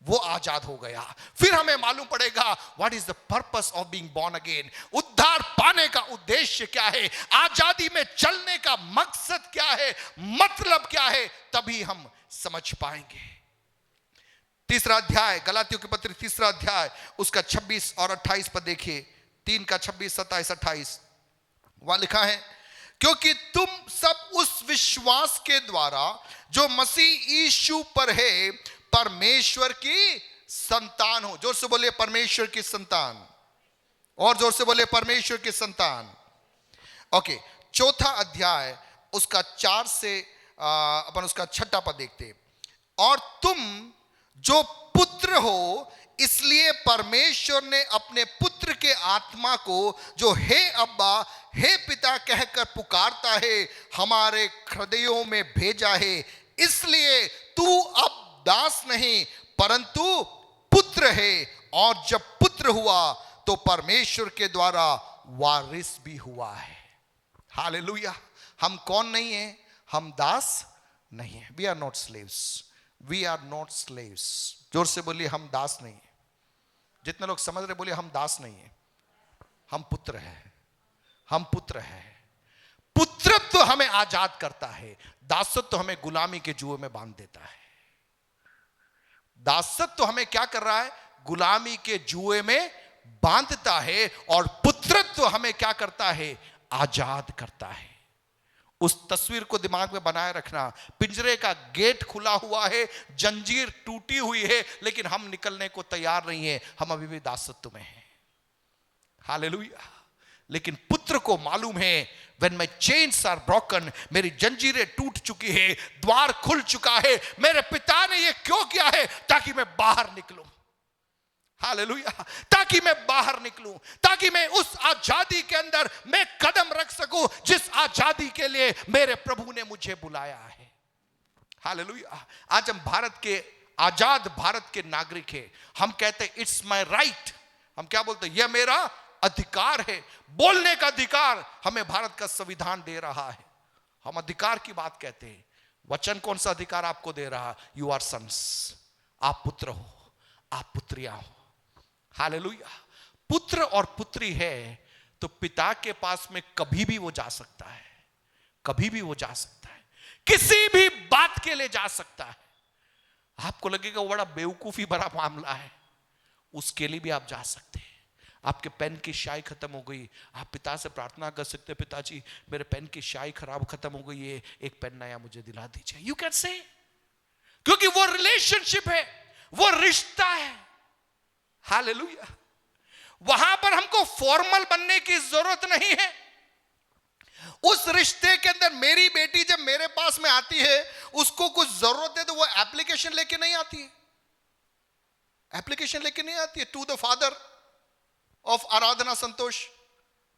वो आजाद हो गया। फिर हमें मालूम पड़ेगा what is the purpose of being born again. उद्धार पाने का उद्देश्य क्या है, आजादी में चलने का मकसद क्या है, मतलब क्या है, तभी हम समझ पाएंगे। तीसरा अध्याय, गलातियों के पत्र तीसरा अध्याय, उसका 26 और 28 पर देखिए। 3 का 26, 27, 28 वहां लिखा है, क्योंकि तुम सब उस विश्वास के द्वारा जो मसीह यीशु पर है परमेश्वर की संतान हो। जोर से बोलिए परमेश्वर की संतान, और जोर से बोलिए परमेश्वर की संतान। ओके, चौथा अध्याय उसका 4 से अपन उसका 6 पद देखते। और तुम जो पुत्र हो, इसलिए परमेश्वर ने अपने पुत्र के आत्मा को, जो हे अब्बा हे पिता कहकर पुकारता है, हमारे हृदयों में भेजा है। इसलिए तू अब दास नहीं परंतु पुत्र है, और जब पुत्र हुआ तो परमेश्वर के द्वारा वारिस भी हुआ है। हालेलुया। हम कौन नहीं है? हम दास नहीं है। We are not slaves, we are not slaves. जोर से बोलिए हम दास नहीं है। जितने लोग समझ रहे बोलिए हम दास नहीं है, हम पुत्र हैं, हम पुत्र हैं। पुत्रत्व हमें आजाद करता है, दासत्व हमें गुलामी के जुए में बांध देता है। दासत्व हमें क्या कर रहा है? गुलामी के जुए में बांधता है, और पुत्रत्व हमें क्या करता है? आजाद करता है। उस तस्वीर को दिमाग में बनाए रखना। पिंजरे का गेट खुला हुआ है, जंजीर टूटी हुई है, लेकिन हम निकलने को तैयार नहीं है, हम अभी भी दासत्व में हैं। हालेलुया। लेकिन पुत्र को मालूम है when my chains are broken, मेरी जंजीरें टूट चुकी है, द्वार खुल चुका है। मेरे पिता ने यह क्यों किया है? ताकि मैं बाहर निकलूं। हालेलुया। ताकि मैं बाहर निकलूं, ताकि मैं उस आजादी के अंदर मैं कदम रख सकूं जिस आजादी के लिए मेरे प्रभु ने मुझे बुलाया है। हालेलुया। आज हम भारत के आजाद भारत के नागरिक हैं। हम कहते हैं इट्स माय राइट। हम क्या बोलते हैं? यह मेरा अधिकार है। बोलने का अधिकार हमें भारत का संविधान दे रहा है। हम अधिकार की बात कहते हैं। वचन कौन सा अधिकार आपको दे रहा? यू आर सन्स, आप पुत्र हो, आप पुत्रियां हो। हालेलुया। पुत्र और पुत्री है तो पिता के पास में कभी भी वो जा सकता है, कभी भी वो जा सकता है, किसी भी बात के लिए जा सकता है। आपको लगेगा वो बड़ा बेवकूफी भरा मामला है, उसके लिए भी आप जा सकते हैं। आपके पेन की स्याही खत्म हो गई, आप पिता से प्रार्थना कर सकते हैं, पिताजी मेरे पेन की स्याही खराब खत्म हो गई है, एक पेन नया मुझे दिला दीजिए। यू कैन से, क्योंकि वो रिलेशनशिप है, वो रिश्ता है। हालेलुया। वहां पर हमको फॉर्मल बनने की जरूरत नहीं है। उस रिश्ते के अंदर मेरी बेटी जब मेरे पास में आती है, उसको कुछ जरूरत है तो वो एप्लीकेशन लेके नहीं आती है, एप्लीकेशन लेके नहीं आती है। To the father of Aradhana Santosh,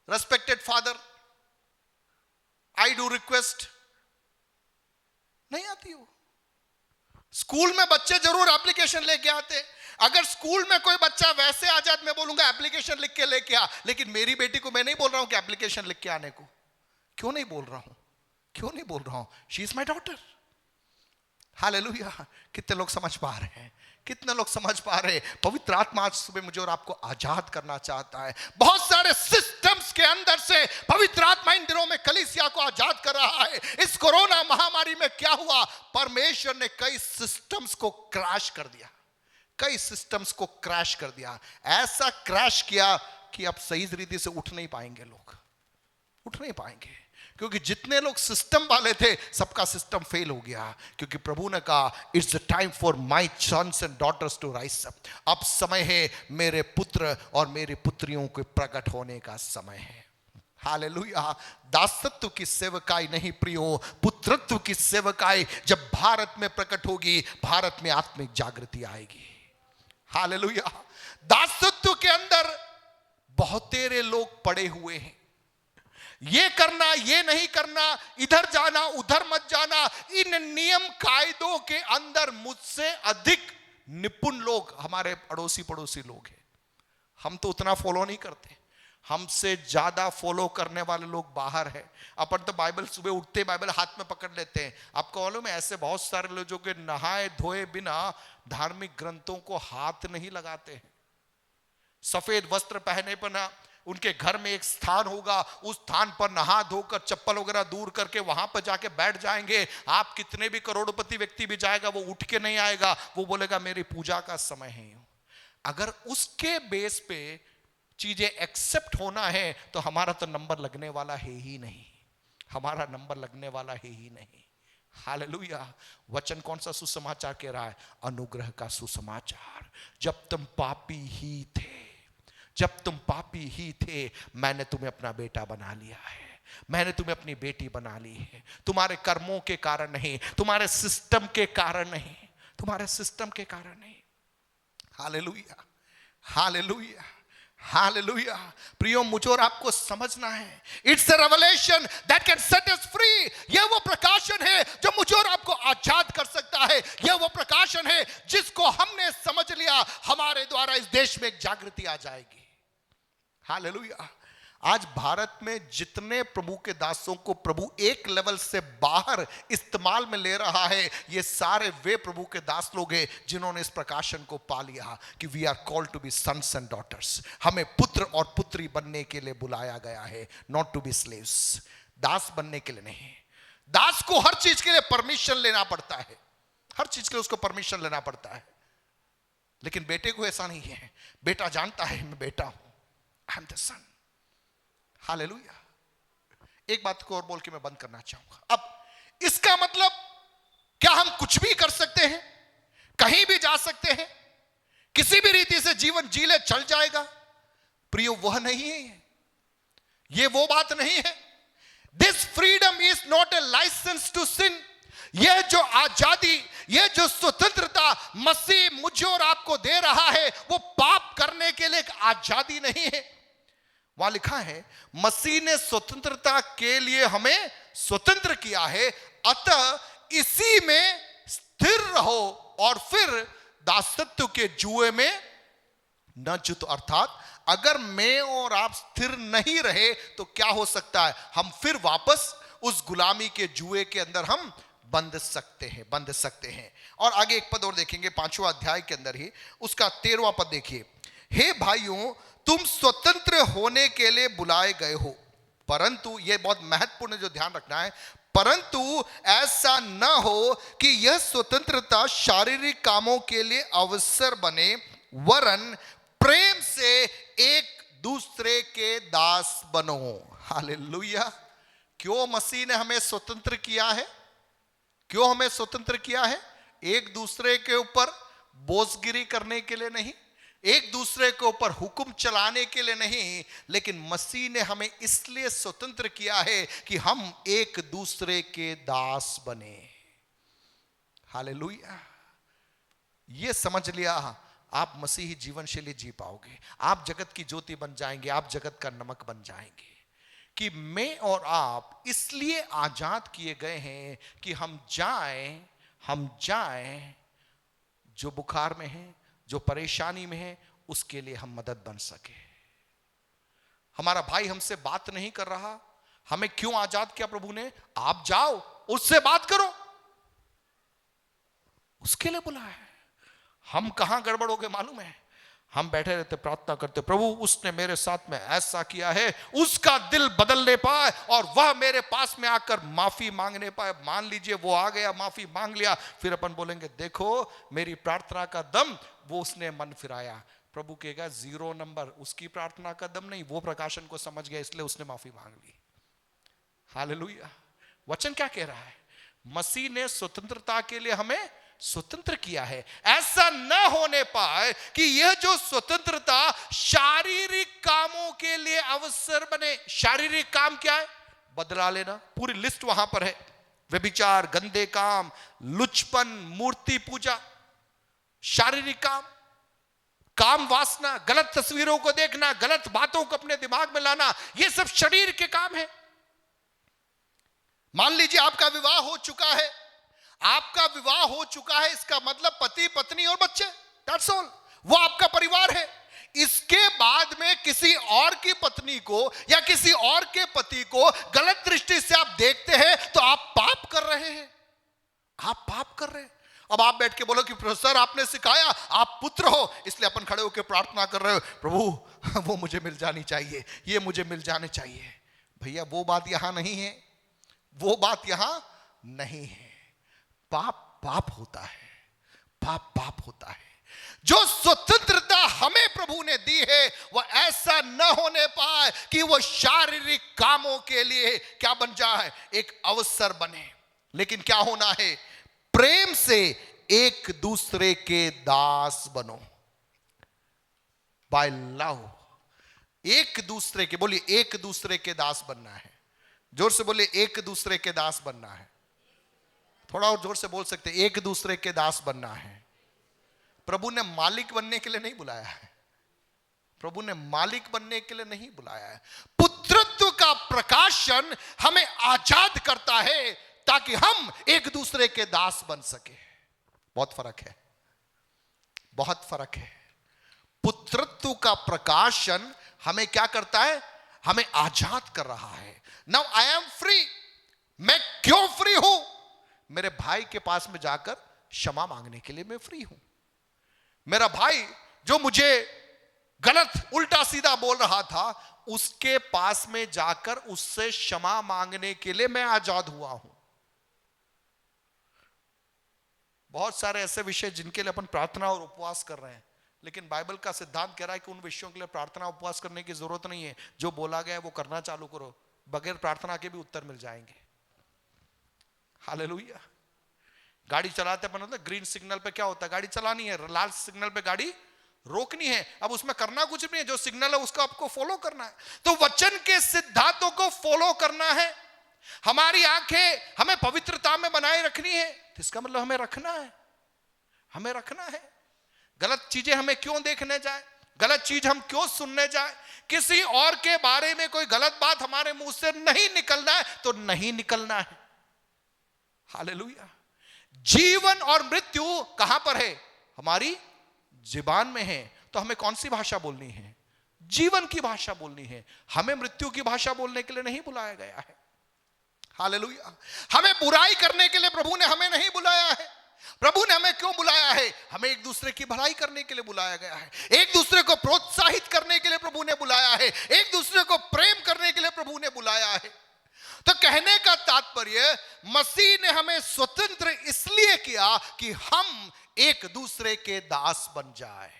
respected father, I do request, नहीं आती वो। स्कूल में बच्चे जरूर एप्लीकेशन लेके आते। अगर स्कूल में कोई बच्चा वैसे आ जाए, मैं बोलूंगा एप्लीकेशन लिख के लेके आ, लेकिन मेरी बेटी को मैं नहीं बोल रहा हूं कि एप्लीकेशन लिख के आने को। क्यों नहीं बोल रहा हूं? क्यों नहीं बोल रहा हूं? She is my daughter. Hallelujah. कितने लोग समझ पा रहे हैं? कितने लोग समझ पा रहे? पवित्र आत्मा आज सुबह मुझे और आपको आजाद करना चाहता है। बहुत सारे सिस्टम्स के अंदर से पवित्र आत्मा इन दिनों में कलीसिया को आजाद कर रहा है। इस कोरोना महामारी में क्या हुआ? परमेश्वर ने कई सिस्टम्स को क्रैश कर दिया, कई सिस्टम्स को क्रैश कर दिया। ऐसा क्रैश किया कि अब सही रीति से उठ नहीं पाएंगे लोग, उठ नहीं पाएंगे, क्योंकि जितने लोग सिस्टम वाले थे सबका सिस्टम फेल हो गया। क्योंकि प्रभु ने कहा it's the time for my sons and daughters to rise up. अब समय है मेरे पुत्र और मेरी पुत्रियों के प्रकट होने का समय है। हालेलुया। दासत्व की सेवकाई नहीं प्रियो, पुत्रत्व की सेवकाई जब भारत में प्रकट होगी, भारत में आत्मिक जागृति आएगी। हालेलुया। दासत्व के अंदर बहुत तेरे लोग पड़े हुए हैं, ये करना ये नहीं करना, इधर जाना उधर मत जाना, इन नियम कायदों के अंदर मुझसे अधिक निपुण लोग हमारे अड़ोसी पड़ोसी लोग हैं। हम तो उतना फॉलो नहीं करते, हमसे ज्यादा फॉलो करने वाले लोग बाहर हैं। अपन तो बाइबल सुबह उठते बाइबल हाथ में पकड़ लेते हैं। आपको मालूम है ऐसे बहुत सारे लोग जो कि नहाए धोए बिना धार्मिक ग्रंथों को हाथ नहीं लगाते हैं। सफेद वस्त्र पहने पर ना उनके घर में एक स्थान होगा, उस स्थान पर नहा धोकर चप्पल वगैरह दूर करके वहां पर जाके बैठ जाएंगे। आप कितने भी करोड़पति व्यक्ति भी जाएगा वो उठ के नहीं आएगा, वो बोलेगा मेरी पूजा का समय है। अगर उसके बेस पे चीजें एक्सेप्ट होना है तो हमारा तो नंबर लगने वाला है ही नहीं, हमारा नंबर लगने वाला है ही नहीं। हालेलुया। वचन कौन सा सुसमाचार कह रहा है? अनुग्रह का सुसमाचार। जब तुम पापी ही थे, जब तुम पापी ही थे, मैंने तुम्हें अपना बेटा बना लिया है, मैंने तुम्हें अपनी बेटी बना ली है। तुम्हारे कर्मों के कारण नहीं, तुम्हारे सिस्टम के कारण नहीं, तुम्हारे सिस्टम के कारण नहीं। Hallelujah, hallelujah, hallelujah. प्रियो मुझे और आपको समझना है, it's a revelation that can set us free. यह वो प्रकाशन है जो मुझे और आपको आजाद कर सकता है। यह वो प्रकाशन है जिसको हमने समझ लिया, हमारे द्वारा इस देश में एक जागृति आ जाएगी। हालेलुया। आज भारत में जितने प्रभु के दासों को प्रभु एक लेवल से बाहर इस्तेमाल में ले रहा है, ये सारे वे प्रभु के दास लोग हैं जिन्होंने इस प्रकाशन को पा लिया कि we are called to be sons and daughters. हमें पुत्र और पुत्री बनने के लिए बुलाया गया है, नॉट टू बी स्लेव्स। दास बनने के लिए नहीं। दास को हर चीज के लिए परमिशन लेना पड़ता है, हर चीज के लिए उसको परमिशन लेना पड़ता है। लेकिन बेटे को ऐसा नहीं है। बेटा जानता है मैं बेटा हूं, I am the son. Hallelujah. एक बात को और बोल के मैं बंद करना चाहूंगा। अब इसका मतलब क्या हम कुछ भी कर सकते हैं, कहीं भी जा सकते हैं, किसी भी रीति से जीवन जी ले चल जाएगा? प्रियो वह नहीं है, ये वो बात नहीं है। This freedom is not a licence to sin. यह जो आजादी, यह जो स्वतंत्रता मसीह मुझे और आपको दे रहा है, वो पाप करने के लिए एक आजादी नहीं है। वहां लिखा है मसीह ने स्वतंत्रता के लिए हमें स्वतंत्र किया है, अतः इसी में स्थिर रहो और फिर दासत्व के जुए में न जुतो। अर्थात अगर मैं और आप स्थिर नहीं रहे तो क्या हो सकता है? हम फिर वापस उस गुलामी के जुए के अंदर हम बंध सकते हैं। और आगे एक पद और देखेंगे 5वां अध्याय के अंदर ही, उसका 13वां पद देखिए। हे भाइयों, तुम स्वतंत्र होने के लिए बुलाए गए हो, परंतु यह बहुत महत्वपूर्ण जो ध्यान रखना है, परंतु ऐसा न हो कि यह स्वतंत्रता शारीरिक कामों के लिए अवसर बने, वरन प्रेम से एक दूसरे के दास बनो। हालेलुया। क्यों मसीह ने हमें स्वतंत्र किया है? क्यों हमें स्वतंत्र किया है? एक दूसरे के ऊपर बोझगिरी करने के लिए नहीं, एक दूसरे के ऊपर हुक्म चलाने के लिए नहीं, लेकिन मसीह ने हमें इसलिए स्वतंत्र किया है कि हम एक दूसरे के दास बने। हालेलुया। ये समझ लिया, आप मसीही जीवन शैली जी पाओगे, आप जगत की ज्योति बन जाएंगे, आप जगत का नमक बन जाएंगे। कि मैं और आप इसलिए आजाद किए गए हैं कि हम जाएं जो बुखार में है, जो परेशानी में है, उसके लिए हम मदद बन सके। हमारा भाई हमसे बात नहीं कर रहा, हमें क्यों आजाद किया प्रभु ने? आप जाओ उससे बात करो, उसके लिए बुलाया है। हम कहां गड़बड़ हो गए मालूम है? हम बैठे रहते, प्रार्थना करते, प्रभु उसने मेरे साथ में ऐसा किया है, उसका दिल बदलने पाए और वह मेरे पास में आकर माफी मांगने पाए। मान लीजिए वो आ गया, माफी मांग लिया, फिर अपन बोलेंगे देखो मेरी प्रार्थना का दम, वो उसने मन फिराया। प्रभु कहेगा 0 नंबर, उसकी प्रार्थना का दम नहीं, वो प्रकाशन को समझ गया इसलिए उसने माफी मांग ली। हालेलुया। वचन क्या कह रहा है? मसीह ने स्वतंत्रता के लिए हमें स्वतंत्र किया है। ऐसा न होने पाए कि यह जो स्वतंत्रता शारीरिक कामों के लिए अवसर बने। शारीरिक काम क्या है? बदला लेना, पूरी लिस्ट वहां पर है। व्यभिचार, गंदे काम, लुचपन, मूर्ति पूजा, शारीरिक काम, काम वासना, गलत तस्वीरों को देखना, गलत बातों को अपने दिमाग में लाना, यह सब शरीर के काम है। मान लीजिए आपका विवाह हो चुका है, आपका विवाह हो चुका है, इसका मतलब पति पत्नी और बच्चे, दैट्स ऑल, वो आपका परिवार है। इसके बाद में किसी और की पत्नी को या किसी और के पति को गलत दृष्टि से आप देखते हैं तो आप पाप कर रहे हैं, आप पाप कर रहे हैं। अब आप बैठ के बोलो कि प्रोफेसर आपने सिखाया, आप पुत्र हो इसलिए अपन खड़े होकर प्रार्थना कर रहे हो, प्रभु वो मुझे मिल जानी चाहिए, ये मुझे मिल जाने चाहिए। भैया वो बात यहां नहीं है, वो बात यहां नहीं है। पाप पाप होता है, पाप पाप होता है। जो स्वतंत्रता हमें प्रभु ने दी है वह ऐसा न होने पाए कि वह शारीरिक कामों के लिए क्या बन जाए, एक अवसर बने। लेकिन क्या होना है? प्रेम से एक दूसरे के दास बनो। बाय लव, एक दूसरे के, बोलिए एक दूसरे के दास बनना है। जोर से बोलिए एक दूसरे के दास बनना है। थोड़ा और जोर से बोल सकते हैं, एक दूसरे के दास बनना है। प्रभु ने मालिक बनने के लिए नहीं बुलाया है, प्रभु ने मालिक बनने के लिए नहीं बुलाया है। पुत्रत्व का प्रकाशन हमें आजाद करता है ताकि हम एक दूसरे के दास बन सके। बहुत फर्क है, बहुत फर्क है। पुत्रत्व का प्रकाशन हमें क्या करता है? हमें आजाद कर रहा है। Now I am free. मैं क्यों फ्री हूं? मेरे भाई के पास में जाकर क्षमा मांगने के लिए मैं फ्री हूं। मेरा भाई जो मुझे गलत उल्टा सीधा बोल रहा था, उसके पास में जाकर उससे क्षमा मांगने के लिए मैं आजाद हुआ हूं। बहुत सारे ऐसे विषय जिनके लिए अपन प्रार्थना और उपवास कर रहे हैं, लेकिन बाइबल का सिद्धांत कह रहा है कि उन विषयों के लिए प्रार्थना उपवास करने की जरूरत नहीं है। जो बोला गया है वो करना चालू करो, बगैर प्रार्थना के भी उत्तर मिल जाएंगे। हालेलुया। गाड़ी चलाते अपन होता है, ग्रीन सिग्नल पे क्या होता है? गाड़ी चलानी है, लाल सिग्नल पे गाड़ी रोकनी है। अब उसमें करना कुछ नहीं है, जो सिग्नल है उसको आपको फॉलो करना है। तो वचन के सिद्धांतों को फॉलो करना है। हमारी आंखें हमें पवित्रता में बनाए रखनी है, तो इसका मतलब हमें रखना है, हमें रखना है। गलत चीजें हमें क्यों देखने जाए, गलत चीज हम क्यों सुनने जाए? किसी और के बारे में कोई गलत बात हमारे मुंह से नहीं निकलना है तो नहीं निकलना है। हालेलुया। जीवन और मृत्यु कहां पर है? हमारी जुबान में है। तो हमें कौन सी भाषा बोलनी है? जीवन की भाषा बोलनी है। हमें मृत्यु की भाषा बोलने के लिए नहीं बुलाया गया है। हालेलुया। हमें बुराई करने के लिए प्रभु ने हमें नहीं बुलाया है। प्रभु ने हमें क्यों बुलाया है? हमें एक दूसरे की भलाई करने के लिए बुलाया गया है। एक दूसरे को प्रोत्साहित करने के लिए प्रभु ने बुलाया है। एक दूसरे को प्रेम करने के लिए प्रभु ने बुलाया है। तो कहने का तात्पर्य, मसीह ने हमें स्वतंत्र इसलिए किया कि हम एक दूसरे के दास बन जाए।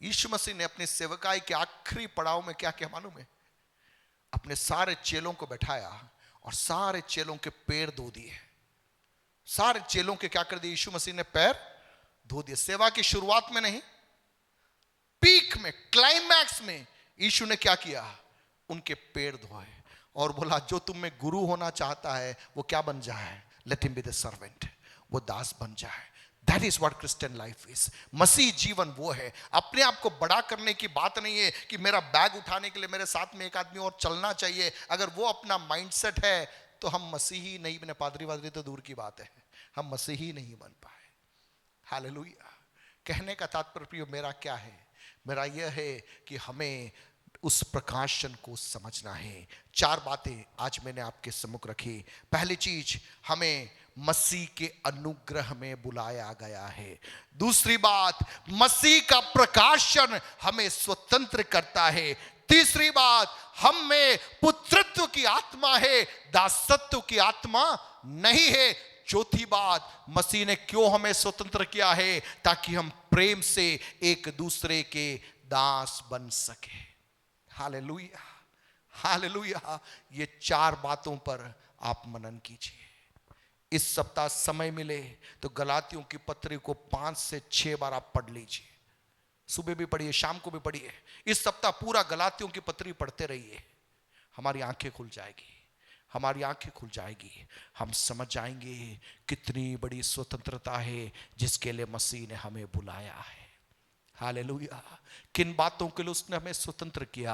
यीशु मसीह ने अपनी सेवकाई के आखिरी पड़ाव में क्या किया मालूम है? अपने सारे चेलों को बैठाया और सारे चेलों के पैर धो दिए। सारे चेलों के क्या कर दिए? यीशु मसीह ने पैर धो दिए। सेवा की शुरुआत में नहीं, पीक में, क्लाइमैक्स में यीशु ने क्या किया? उनके पैर धोए और बोला जो तुम में गुरु होना चाहता है वो क्या बन जाए? Let him be the servant, वो दास बन जाए। That is what Christian life is. Masih जीवन वो है। अपने आप को बड़ा करने की बात नहीं है कि मेरा बैग उठाने के लिए मेरे साथ में एक आदमी और चलना चाहिए। अगर वो अपना माइंडसेट है तो हम मसीही नहीं बने। पादरी वादरी तो दूर की बात है, हम मसीही नहीं बन पाए। हालेलुया। कहने का तात्पर्य मेरा क्या है? मेरा यह है कि हमें उस प्रकाशन को समझना है। 4 बातें आज मैंने आपके सम्मुख रखी। पहली चीज, हमें मसीह के अनुग्रह में बुलाया गया है। दूसरी बात, मसीह का प्रकाशन हमें स्वतंत्र करता है। तीसरी बात, हम में पुत्रत्व की आत्मा है, दासत्व की आत्मा नहीं है। चौथी बात, मसीह ने क्यों हमें स्वतंत्र किया है? ताकि हम प्रेम से एक दूसरे के दास बन सके। Hallelujah, hallelujah. ये चार बातों पर आप मनन कीजिए। इस सप्ताह समय मिले तो गलातियों की पत्री को 5 से 6 बार आप पढ़ लीजिए। सुबह भी पढ़िए, शाम को भी पढ़िए। इस सप्ताह पूरा गलातियों की पत्री पढ़ते रहिए। हमारी आंखें खुल जाएगी, हमारी आंखें खुल जाएगी। हम समझ जाएंगे कितनी बड़ी स्वतंत्रता है जिसके लिए मसीह ने हमें बुलाया है। हालेलुया। किन बातों के लिए उसने हमें स्वतंत्र किया?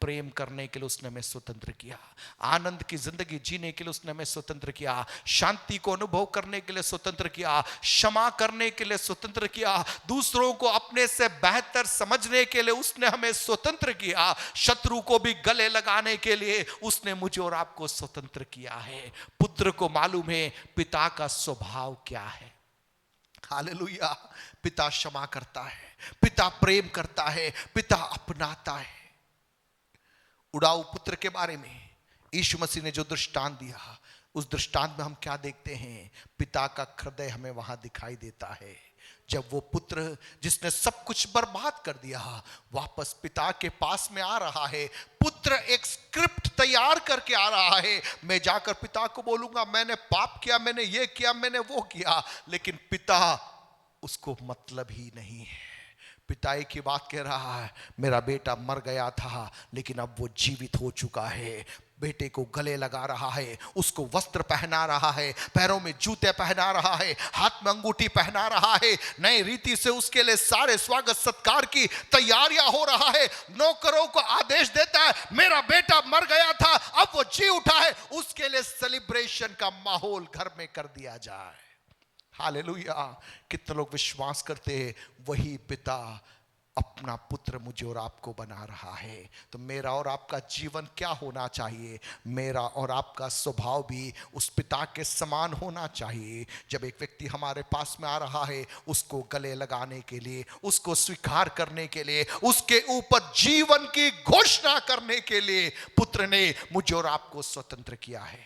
प्रेम करने के लिए उसने हमें स्वतंत्र किया, आनंद की जिंदगी जीने के लिए उसने हमें स्वतंत्र किया, शांति को अनुभव करने के लिए स्वतंत्र किया, क्षमा करने के लिए स्वतंत्र किया, दूसरों को अपने से बेहतर समझने के लिए उसने हमें स्वतंत्र किया, शत्रु को भी गले लगाने के लिए उसने मुझे और आपको स्वतंत्र किया है। पुत्र को मालूम है पिता का स्वभाव क्या है। हालेलुया। पिता क्षमा करता है, पिता प्रेम करता है, पिता अपनाता है। उड़ाऊ पुत्र के बारे में यीशु मसीह ने जो दृष्टांत दिया, उस दृष्टांत में हम क्या देखते हैं? पिता का हृदय हमें वहां दिखाई देता है। जब वो पुत्र जिसने सब कुछ बर्बाद कर दिया वापस पिता के पास में आ रहा है, पुत्र एक स्क्रिप्ट तैयार करके आ रहा है, मैं जाकर पिता को बोलूंगा मैंने पाप किया, मैंने ये किया, मैंने वो किया। लेकिन पिता उसको मतलब ही नहीं है। पिताई की बात कह रहा है, मेरा बेटा मर गया था लेकिन अब वो जीवित हो चुका है। बेटे को गले लगा रहा है, उसको वस्त्र पहना रहा है, पैरों में जूते पहना रहा है, हाथ में अंगूठी पहना रहा है, नई रीति से उसके लिए सारे स्वागत सत्कार की तैयारियां हो रहा है। नौकरों को आदेश देता है, मेरा बेटा मर गया था अब वो जी उठा है, उसके लिए सेलिब्रेशन का माहौल घर में कर दिया जाए। हालेलुया। कितने लोग विश्वास करते हैं वही पिता अपना पुत्र मुझे और आपको बना रहा है। तो मेरा और आपका जीवन क्या होना चाहिए? मेरा और आपका स्वभाव भी उस पिता के समान होना चाहिए। जब एक व्यक्ति हमारे पास में आ रहा है, उसको गले लगाने के लिए, उसको स्वीकार करने के लिए, उसके ऊपर जीवन की घोषणा करने के लिए पुत्र ने मुझे और आपको स्वतंत्र किया है।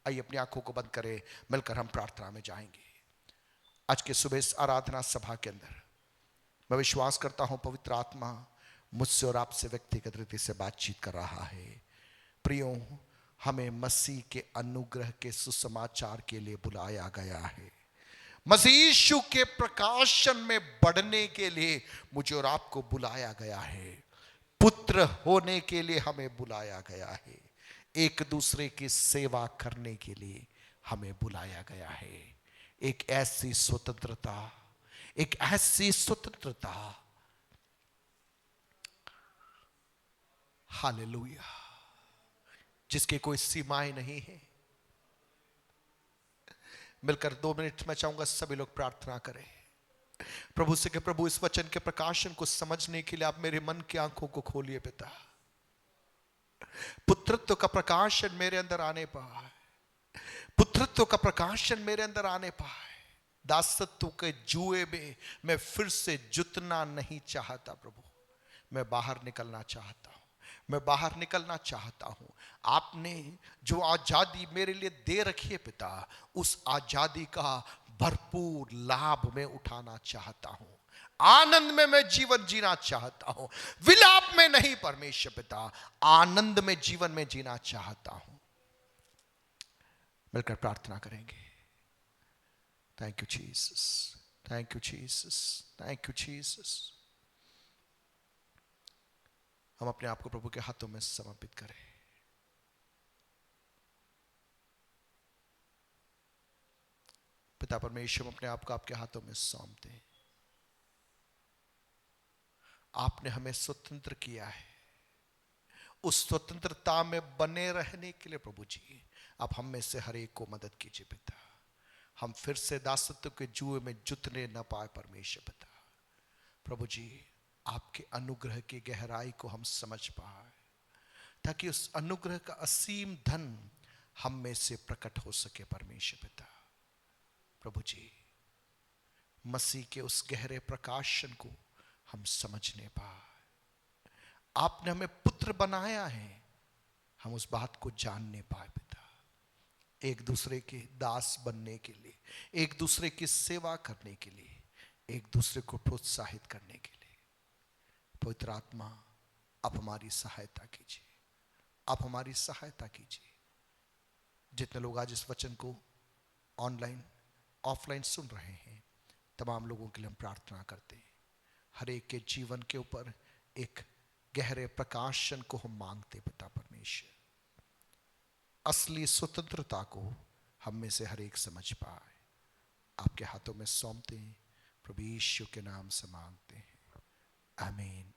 आइए अपनी आंखों को बंद करें, मिलकर हम प्रार्थना में जाएंगे। आज के सुबह इस आराधना सभा के अंदर मैं विश्वास करता हूं पवित्र आत्मा मुझसे और आपसे व्यक्तिगत रीति से बातचीत कर रहा है। प्रियो, हमें मसीह के अनुग्रह के सुसमाचार के लिए बुलाया गया है। मसीह यीशु के प्रकाशन में बढ़ने के लिए मुझे और आपको बुलाया गया है। पुत्र होने के लिए हमें बुलाया गया है। एक दूसरे की सेवा करने के लिए हमें बुलाया गया है। एक ऐसी स्वतंत्रता, एक ऐसी स्वतंत्रता, हालेलुया, जिसके कोई सीमाएं नहीं है। मिलकर 2 मिनट में चाहूंगा सभी लोग प्रार्थना करें प्रभु से कि प्रभु इस वचन के प्रकाशन को समझने के लिए आप मेरे मन की आंखों को खोलिए पिता। पुत्रत्व का प्रकाशन मेरे अंदर आने पाए, पुत्रत्व का प्रकाशन मेरे अंदर आने पाए। दासत्व के जुए में मैं फिर से जुतना नहीं चाहता प्रभु, मैं बाहर निकलना चाहता हूं, मैं बाहर निकलना चाहता हूं। आपने जो आजादी मेरे लिए दे रखी है पिता, उस आजादी का भरपूर लाभ मैं उठाना चाहता हूं। आनंद में मैं जीवन जीना चाहता हूं, विलाप में नहीं परमेश्वर पिता, आनंद में जीवन में जीना चाहता हूं। मिलकर प्रार्थना करेंगे। Thank you Jesus, thank you Jesus, thank you Jesus. हम अपने आप को प्रभु के हाथों में समर्पित करें। पिता परमेश्वर, हम अपने आप को आपके हाथों में सौंपते हैं। आपने हमें स्वतंत्र किया है, उस स्वतंत्रता में बने रहने के लिए प्रभु जी आप हम में से हर एक को मदद कीजिए पिता। हम फिर से दासत्व के जुए में जुतने न पाए परमेश्वर पिता। प्रभु जी आपके अनुग्रह की गहराई को हम समझ पाए, ताकि उस अनुग्रह का असीम धन हम में से प्रकट हो सके परमेश्वर पिता। प्रभु जी, मसीह के उस गहरे प्रकाशन को हम समझने पाए। आपने हमें पुत्र बनाया है, हम उस बात को जानने पाए पिता। एक दूसरे के दास बनने के लिए, एक दूसरे की सेवा करने के लिए, एक दूसरे को प्रोत्साहित करने के लिए। पवित्र आत्मा, आप हमारी सहायता कीजिए, आप हमारी सहायता कीजिए। जितने लोग आज इस वचन को ऑनलाइन ऑफलाइन सुन रहे हैं, तमाम लोगों के लिए हम प्रार्थना करते हैं। हर एक के जीवन के ऊपर एक गहरे प्रकाशन को हम मांगते पिता परमेश्वर। असली स्वतंत्रता को हम में से हर एक समझ पाए। आपके हाथों में सौंपते हैं, प्रभु यीशु के नाम से मांगते हैं, आमीन।